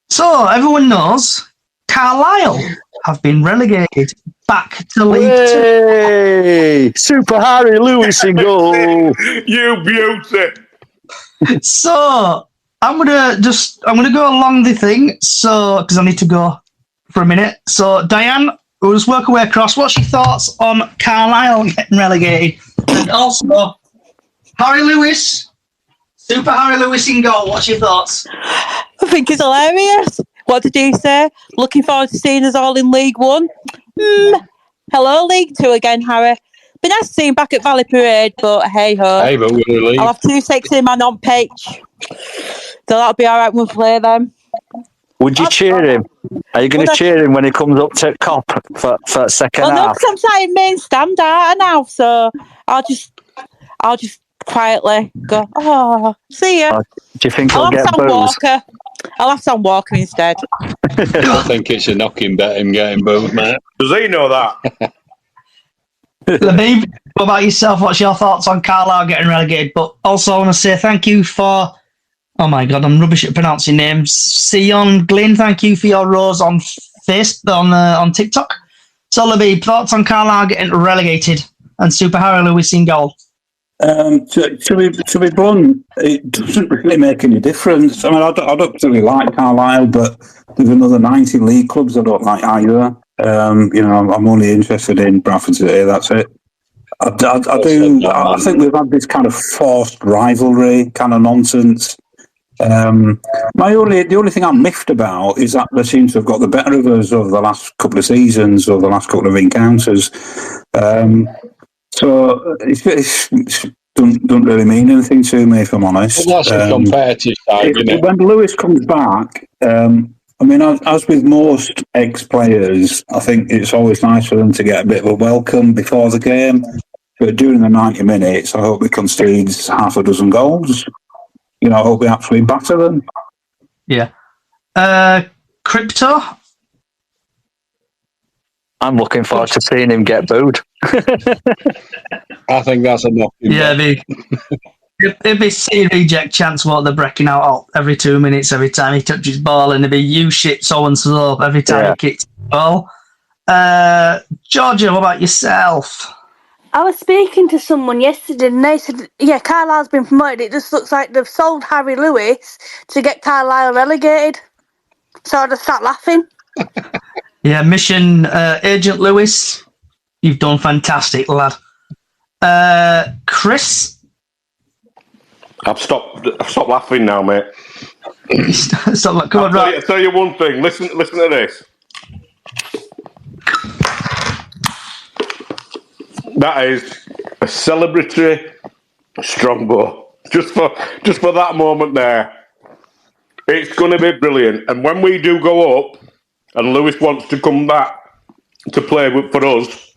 [SPEAKER 3] So everyone knows Carlisle have been relegated back to League 2.
[SPEAKER 8] Super Harry Lewis in goal.
[SPEAKER 4] You beauty.
[SPEAKER 3] So I'm gonna go along the thing. So because I need to go for a minute. So Diane, we'll just work our way across. What's your thoughts on Carlisle getting relegated? And also Harry Lewis. Super Harry Lewis in goal. What's your thoughts?
[SPEAKER 5] I think it's hilarious. What did he say? Looking forward to seeing us all in League 1. Hello, League 2 again, Harry. Been nice to see him back at Valley Parade, but hey ho.
[SPEAKER 6] Hey, but we'll leave.
[SPEAKER 5] I'll have 2 sexy men on pitch. So that'll be all right when we play them.
[SPEAKER 8] Would you cheer him? Are you going to cheer him when he comes up to cop for second half?
[SPEAKER 5] No, because I'm sat in main stand, aren't I now? So I'll just quietly go, oh, see ya.
[SPEAKER 8] Do you think
[SPEAKER 5] I'll
[SPEAKER 8] he'll
[SPEAKER 5] have
[SPEAKER 8] get
[SPEAKER 5] Sam
[SPEAKER 8] booze?
[SPEAKER 5] Walker. I'll have Sam Walker instead.
[SPEAKER 6] I think it's a knocking bet him getting booed, mate.
[SPEAKER 4] Does he know that?
[SPEAKER 3] Labib, what about yourself? What's your thoughts on Carlisle getting relegated? But also, I want to say thank you for. Oh my God, I'm rubbish at pronouncing names. Sion Glynn, thank you for your rose on on TikTok. So, Labib, thoughts on Carlisle getting relegated and Super Harry Lewis in goal?
[SPEAKER 9] To be blunt, it doesn't really make any difference. I mean, I don't particularly like Carlisle, but there's another 90 league clubs I don't like either. I'm only interested in Bradford City. That's it. I think we've had this kind of forced rivalry kind of nonsense. The only thing I'm miffed about is that they seem to have got the better of us over the last couple of seasons, or the last couple of encounters. So it don't really mean anything to me, if I'm honest.
[SPEAKER 6] Well, that's a competitive side, isn't it?
[SPEAKER 9] When Lewis comes back, as with most ex-players, I think it's always nice for them to get a bit of a welcome before the game. But during the 90 minutes, I hope we concede half a dozen goals. I hope we actually batter them.
[SPEAKER 3] Yeah. Crypto?
[SPEAKER 8] I'm looking forward to seeing him get booed.
[SPEAKER 6] I think that's a knocking bet.
[SPEAKER 3] It'd be C reject chance what they're breaking out every 2 minutes every time he touches ball, and it'd be you shit so and so every time he kicks the ball. Georgia, what about yourself?
[SPEAKER 7] I was speaking to someone yesterday and they said, yeah, Carlisle's been promoted. It just looks like they've sold Harry Lewis to get Carlisle relegated. So I just sat laughing.
[SPEAKER 3] Yeah, mission Agent Lewis, you've done fantastic, lad. Chris?
[SPEAKER 4] I've stopped laughing now, mate.
[SPEAKER 3] Stop, come on, right.
[SPEAKER 4] I'll tell you one thing. Listen to this. That is a celebratory strongbow. Just for that moment there. It's going to be brilliant. And when we do go up, and Lewis wants to come back to play for us,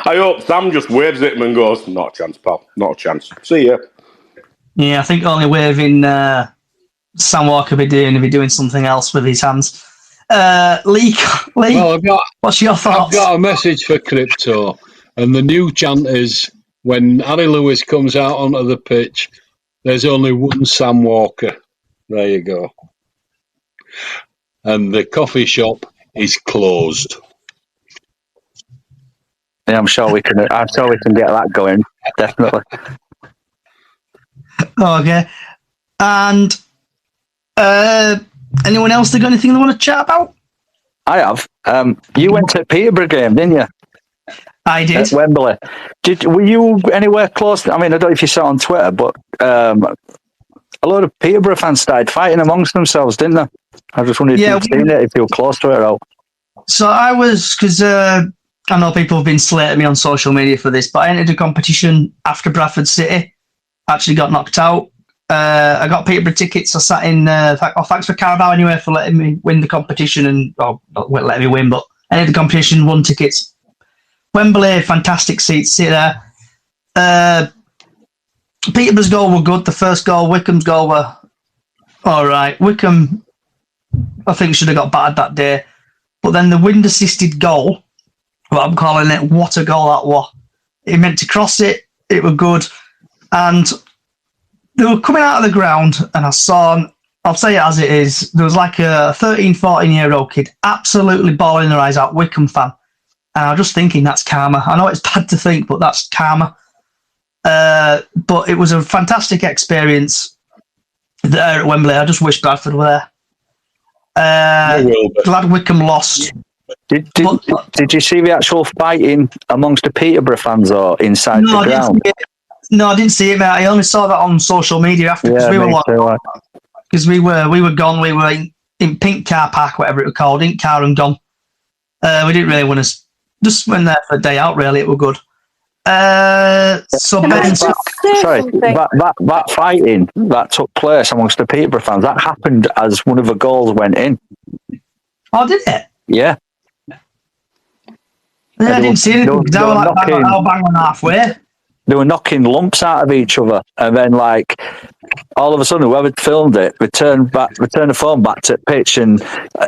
[SPEAKER 4] I hope Sam just waves at him and goes, "Not a chance, pal. Not a chance. See ya."
[SPEAKER 3] Yeah, I think only waving Sam Walker be doing something else with his hands. Lee,
[SPEAKER 6] Well,
[SPEAKER 3] what's your thoughts?
[SPEAKER 6] I've got a message for Crypto, and the new chant is, when Harry Lewis comes out onto the pitch, there's only one Sam Walker. There you go. And the coffee shop is closed.
[SPEAKER 8] Yeah, I'm sure we can get that going. Definitely.
[SPEAKER 3] Okay. And anyone else got anything they want to chat about?
[SPEAKER 8] I have. You went to Peterborough game, didn't you?
[SPEAKER 3] I did.
[SPEAKER 8] At Wembley. Were you anywhere close? I mean, I don't know if you saw it on Twitter, but a lot of Peterborough fans started fighting amongst themselves, didn't they? I just wondered if you'd seen it, if you were close to it at all.
[SPEAKER 3] So I was, because I know people have been slating me on social media for this, but I entered a competition after Bradford City. Actually got knocked out. I got Peterborough tickets. I sat in. Thanks for Carabao anyway for letting me win the competition, and not letting me win, but I entered the competition, won tickets. Wembley, fantastic seats. Sit there. Peterborough's goal were good. The first goal, Wickham's goal were all right. Wickham, I think, should have got battered that day, but then the wind assisted goal, what I'm calling it, what a goal that was. He meant to cross it. It was good. And they were coming out of the ground, and I saw, I'll say it as it is, there was like a 13, 14-year-old kid absolutely bawling their eyes out, Wickham fan. And I was just thinking, that's karma. I know it's bad to think, but that's karma. But it was a fantastic experience there at Wembley. I just wish Bradford were there. Glad Wickham lost.
[SPEAKER 8] Did you see the actual fighting amongst the Peterborough fans or inside the ground?
[SPEAKER 3] I didn't see it, mate. I only saw that on social media after, because we were gone. We were in Pink Car Park, whatever it was called, Ink Car and gone. We didn't really want to. Just went there for a day out. Really, it was good. So Ben,
[SPEAKER 8] sorry, that fighting that took place amongst the Peterborough fans, that happened as one of the goals went in.
[SPEAKER 3] Oh, did it?
[SPEAKER 8] Yeah.
[SPEAKER 3] I didn't see anything because I was like bang on halfway.
[SPEAKER 8] they were knocking lumps out of each other, and then like all of a sudden, whoever filmed it returned the phone back to pitch, and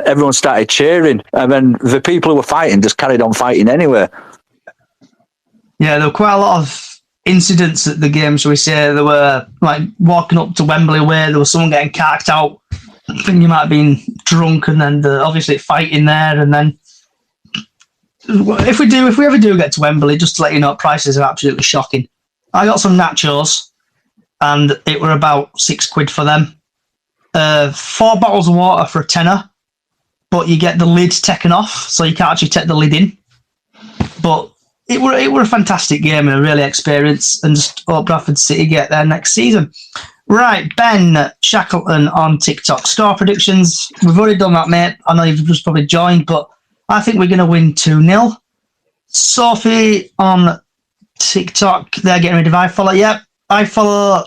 [SPEAKER 8] everyone started cheering, and then the people who were fighting just carried on fighting anyway.
[SPEAKER 3] Yeah, there were quite a lot of incidents at the game, shall we say. There were like walking up to Wembley where there was someone getting carked out. I think you might have been drunk, and then obviously fighting there, and then if we ever do get to Wembley, just to let you know, prices are absolutely shocking. I got some nachos, and it were about £6 for them. 4 bottles of water for a tenner, but you get the lid taken off, so you can't actually take the lid in. But it were a fantastic game and a really experience, and just hope Bradford City get there next season. Right, Ben Shackleton on TikTok. Score predictions. We've already done that, mate. I know you've just probably joined, but I think we're going to win 2-0. Sophie on TikTok. They're getting rid of iFollow. Yep, iFollow.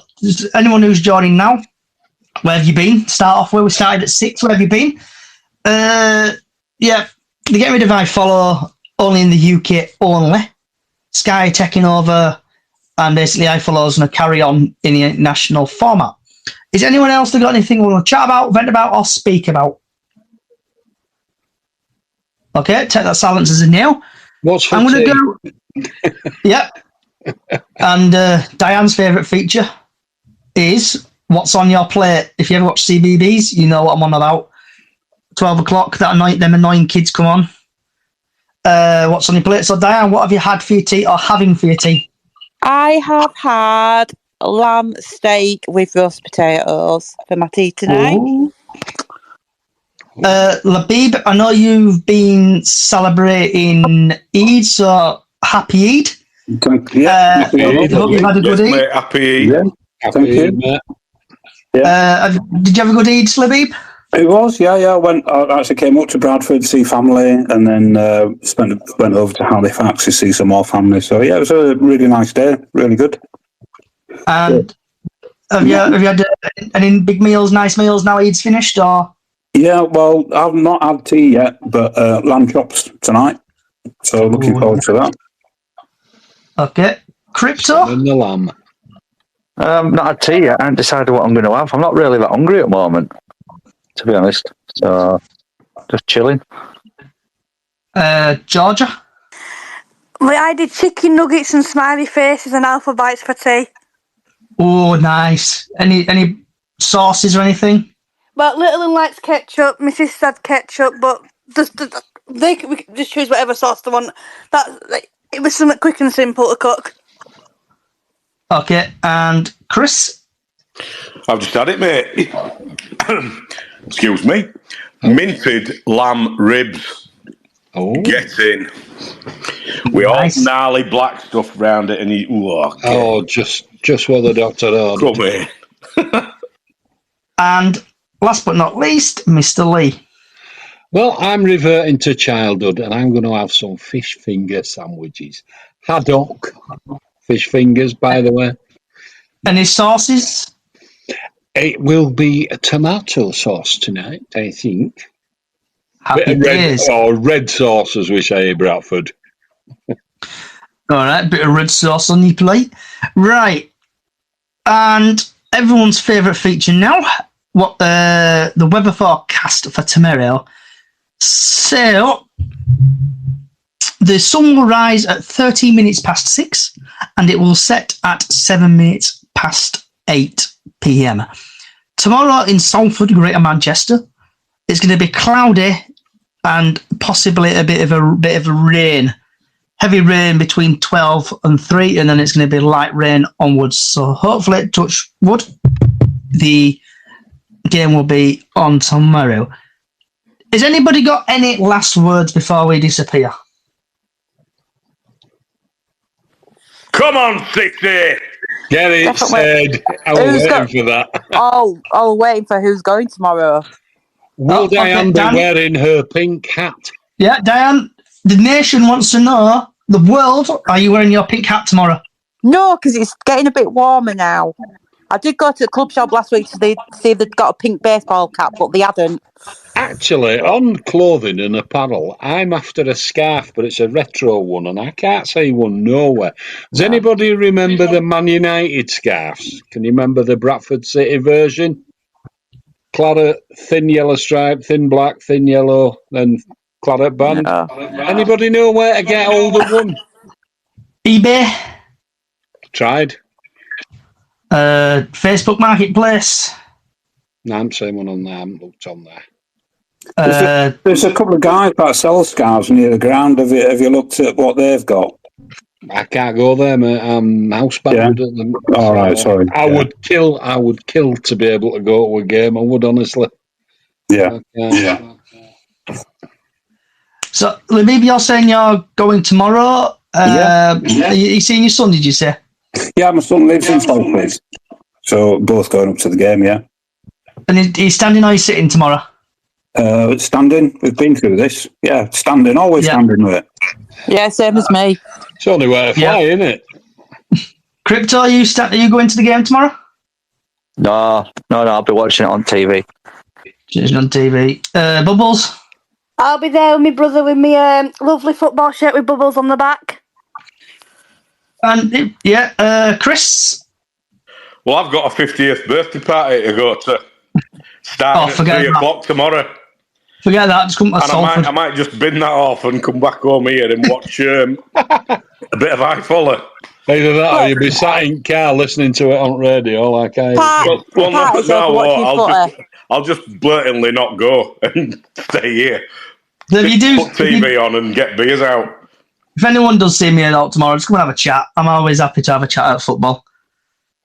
[SPEAKER 3] Anyone who's joining now, where have you been? Start off where we started at 6. Where have you been? Yeah, they're getting rid of iFollow only in the UK only. Sky taking over, and basically iFollow's going to carry on in the international format. Is anyone else that got anything we want to chat about, vent about, or speak about? Okay, take that silence as a no.
[SPEAKER 6] What's for
[SPEAKER 3] I'm going
[SPEAKER 6] tea?
[SPEAKER 3] to go. Yep. And Diane's favourite feature is what's on your plate. If you ever watch CBBS, you know what I'm on about. 12 o'clock, them annoying kids come on. What's on your plate? So, Diane, what have you had for your tea or having for your tea?
[SPEAKER 5] I have had lamb steak with roast potatoes for my tea tonight.
[SPEAKER 3] Ooh. Labib, I know you've been celebrating Eid, so happy Eid.
[SPEAKER 9] Happy Eid.
[SPEAKER 3] Hope you've had a good Eid.
[SPEAKER 4] Mate, happy Eid.
[SPEAKER 9] Yeah, thank you.
[SPEAKER 6] mate.
[SPEAKER 3] Did you have a good Eid, Labib?
[SPEAKER 9] It was, yeah. I actually came up to Bradford to see family, and then went over to Halifax to see some more family. So yeah, it was a really nice day, really good.
[SPEAKER 3] And have you had any big meals, nice meals now Eid's finished, or?
[SPEAKER 9] Yeah, well, I've not had tea yet, but lamb chops tonight. So looking forward to that.
[SPEAKER 3] Okay. Crypto?
[SPEAKER 6] And the lamb.
[SPEAKER 8] Not had tea yet. I haven't decided what I'm going to have. I'm not really that hungry at the moment, to be honest. So, just chilling.
[SPEAKER 3] Georgia?
[SPEAKER 7] Well, I did chicken nuggets and smiley faces and alpha bites for tea.
[SPEAKER 3] Oh, nice. Any sauces or anything?
[SPEAKER 7] But Little and likes ketchup. My sister had ketchup, but we can just choose whatever sauce they want. It was something quick and simple to cook.
[SPEAKER 3] Okay, and Chris?
[SPEAKER 4] I've just had it, mate. Excuse me. Minted lamb ribs.
[SPEAKER 6] Oh.
[SPEAKER 4] Get in. We
[SPEAKER 3] Nice.
[SPEAKER 4] all gnarly black stuff round it, and you.
[SPEAKER 6] Oh, just what the doctor ordered.
[SPEAKER 4] Come in.
[SPEAKER 3] And last but not least, Mr. Lee.
[SPEAKER 6] Well, I'm reverting to childhood, and I'm going to have some fish finger sandwiches. Haddock fish fingers, by the way.
[SPEAKER 3] Any sauces?
[SPEAKER 6] It will be a tomato sauce tonight, I think.
[SPEAKER 3] Happy days.
[SPEAKER 6] Red sauce, as we say in Bradford.
[SPEAKER 3] All right, bit of red sauce on your plate. Right. And everyone's favourite feature now, what the weather forecast for tomorrow. So, the sun will rise at 13 minutes past 6 and it will set at 7 minutes past 8 p.m. Tomorrow in Salford, Greater Manchester, it's going to be cloudy and possibly a bit of a rain. Heavy rain between 12 and 3, and then it's going to be light rain onwards. So hopefully, touch wood, the game will be on tomorrow. Has anybody got any last words before we disappear?
[SPEAKER 4] Come on, 60!
[SPEAKER 6] Get it said. I was waiting for that.
[SPEAKER 5] Oh, waiting for who's going tomorrow.
[SPEAKER 6] Will Diane be
[SPEAKER 3] Dan?
[SPEAKER 6] wearing her pink hat?
[SPEAKER 3] Yeah, Diane, the nation wants to know, the world, are you wearing your pink hat tomorrow?
[SPEAKER 5] No, because it's getting a bit warmer now. I did go to the club shop last week to see if they'd got a pink baseball cap, but they hadn't.
[SPEAKER 6] Actually, on clothing and apparel, I'm after a scarf, but it's a retro one, and I can't see one nowhere. Does anybody remember the Man United scarves? Can you remember the Bradford City version? Claret, thin yellow stripe, thin black, thin yellow, then claret band.
[SPEAKER 5] No.
[SPEAKER 6] Anybody know where to get hold of one?
[SPEAKER 3] eBay,
[SPEAKER 6] Tried.
[SPEAKER 3] Facebook Marketplace.
[SPEAKER 6] No, I haven't seen one on there. I haven't looked on there.
[SPEAKER 9] There's a couple of guys that sell scarves near the ground. Have you looked at what they've got?
[SPEAKER 6] I can't go there, mate. I'm housebound at them.
[SPEAKER 9] All right, sorry.
[SPEAKER 6] I would kill to be able to go to a game. I would, honestly.
[SPEAKER 9] Yeah.
[SPEAKER 3] So, maybe you're saying you're going tomorrow. You seeing your son, did you say?
[SPEAKER 9] Yeah, my son lives in Salford. So, both going up to the game, yeah.
[SPEAKER 3] And he's standing or he's sitting tomorrow?
[SPEAKER 9] Standing. We've been through this. Yeah, standing. Always standing with it.
[SPEAKER 5] Yeah, same as me.
[SPEAKER 6] It's only way to fly, isn't it?
[SPEAKER 3] Crypto, are you going to the game tomorrow?
[SPEAKER 8] No, I'll be watching it on TV.
[SPEAKER 3] It's on TV. Bubbles?
[SPEAKER 7] I'll be there with my brother with my lovely football shirt with bubbles on the back.
[SPEAKER 3] And Chris?
[SPEAKER 4] Well, I've got a 50th birthday party to go to. Starting at 3 o'clock tomorrow.
[SPEAKER 3] Forget that. Just come to Salford.
[SPEAKER 4] I might just bin that off and come back home here and watch a bit of iFollow.
[SPEAKER 6] Either that or you'll be sat in car listening to it on radio like I...
[SPEAKER 4] I'll just blatantly not go and stay here.
[SPEAKER 3] So if you do
[SPEAKER 4] put TV on and get beers out.
[SPEAKER 3] If anyone does see me out tomorrow, just come and have a chat. I'm always happy to have a chat at football.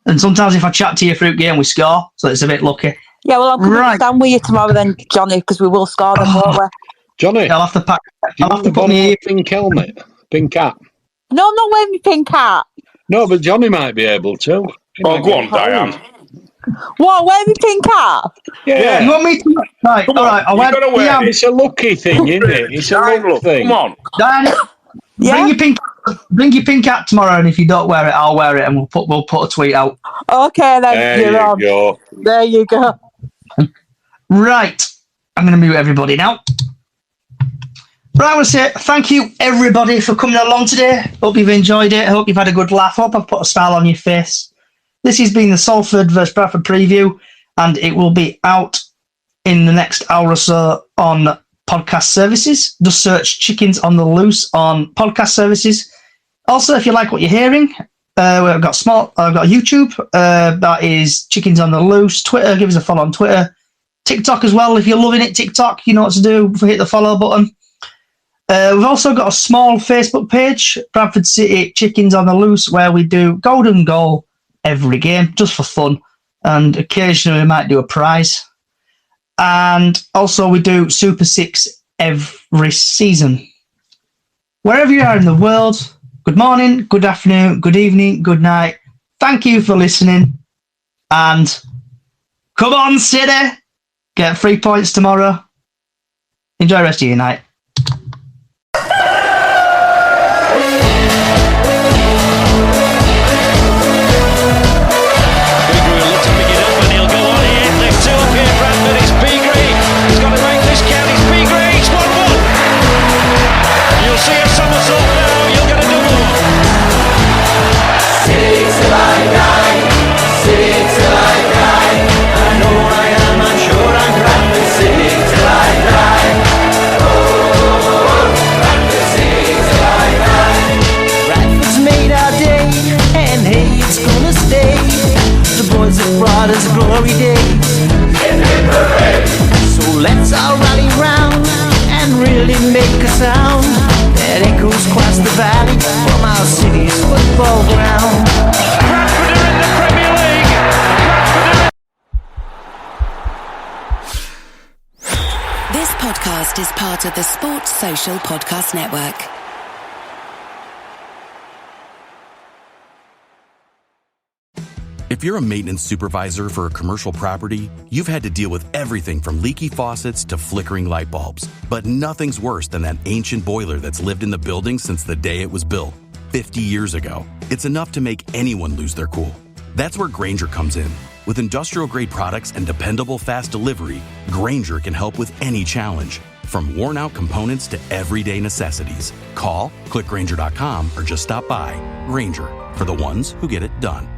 [SPEAKER 3] And sometimes if I chat to you through game, we score, so it's a bit lucky.
[SPEAKER 5] Yeah, well, I'm going to stand with you tomorrow then, Johnny, because we will score them, won't we?
[SPEAKER 6] Johnny,
[SPEAKER 3] I'll have to pack. I'll have to put me
[SPEAKER 6] pink helmet, pink cap.
[SPEAKER 5] No, I'm not wearing my pink hat.
[SPEAKER 6] No, but Johnny might be able to.
[SPEAKER 4] Oh, go on, Diane.
[SPEAKER 5] What, wear my pink hat?
[SPEAKER 6] Yeah.
[SPEAKER 3] You want me to? Right,
[SPEAKER 4] come
[SPEAKER 3] all
[SPEAKER 4] on.
[SPEAKER 3] right. I'll wear
[SPEAKER 6] it. It's a lucky thing, isn't it? It's a lucky thing.
[SPEAKER 4] Come on.
[SPEAKER 3] Diane, bring your pink hat tomorrow, and if you don't wear it, I'll wear it, and we'll put a tweet out.
[SPEAKER 5] Okay, then.
[SPEAKER 6] There you go.
[SPEAKER 5] There you go.
[SPEAKER 3] Right. I'm going to mute everybody now. Right, I want to say thank you, everybody, for coming along today. Hope you've enjoyed it. Hope you've had a good laugh. Hope I've put a smile on your face. This has been the Salford vs Bradford preview, and it will be out in the next hour or so on podcast services. Just search Chickens on the Loose on podcast services. Also, if you like what you're hearing, I've got YouTube. That is Chickens on the Loose. Twitter, give us a follow on Twitter. TikTok as well. If you're loving it, TikTok, you know what to do. Hit the follow button. We've also got a small Facebook page, Bradford City Chickens on the Loose, where we do golden goal every game, just for fun. And occasionally we might do a prize. And also we do Super 6 every season. Wherever you are in the world, good morning, good afternoon, good evening, good night. Thank you for listening. And come on, City! Get 3 points tomorrow. Enjoy the rest of your night.
[SPEAKER 10] As glory days. So let's all rally round and really make a sound that echoes across the valley from our city's football ground.
[SPEAKER 2] Bradford are in the Premier League.
[SPEAKER 1] This podcast is part of the Sports Social Podcast Network.
[SPEAKER 11] If you're a maintenance supervisor for a commercial property, you've had to deal with everything from leaky faucets to flickering light bulbs. But nothing's worse than that ancient boiler that's lived in the building since the day it was built, 50 years ago. It's enough to make anyone lose their cool. That's where Grainger comes in. With industrial-grade products and dependable fast delivery, Grainger can help with any challenge, from worn-out components to everyday necessities. Call, click Grainger.com, or just stop by. Grainger, for the ones who get it done.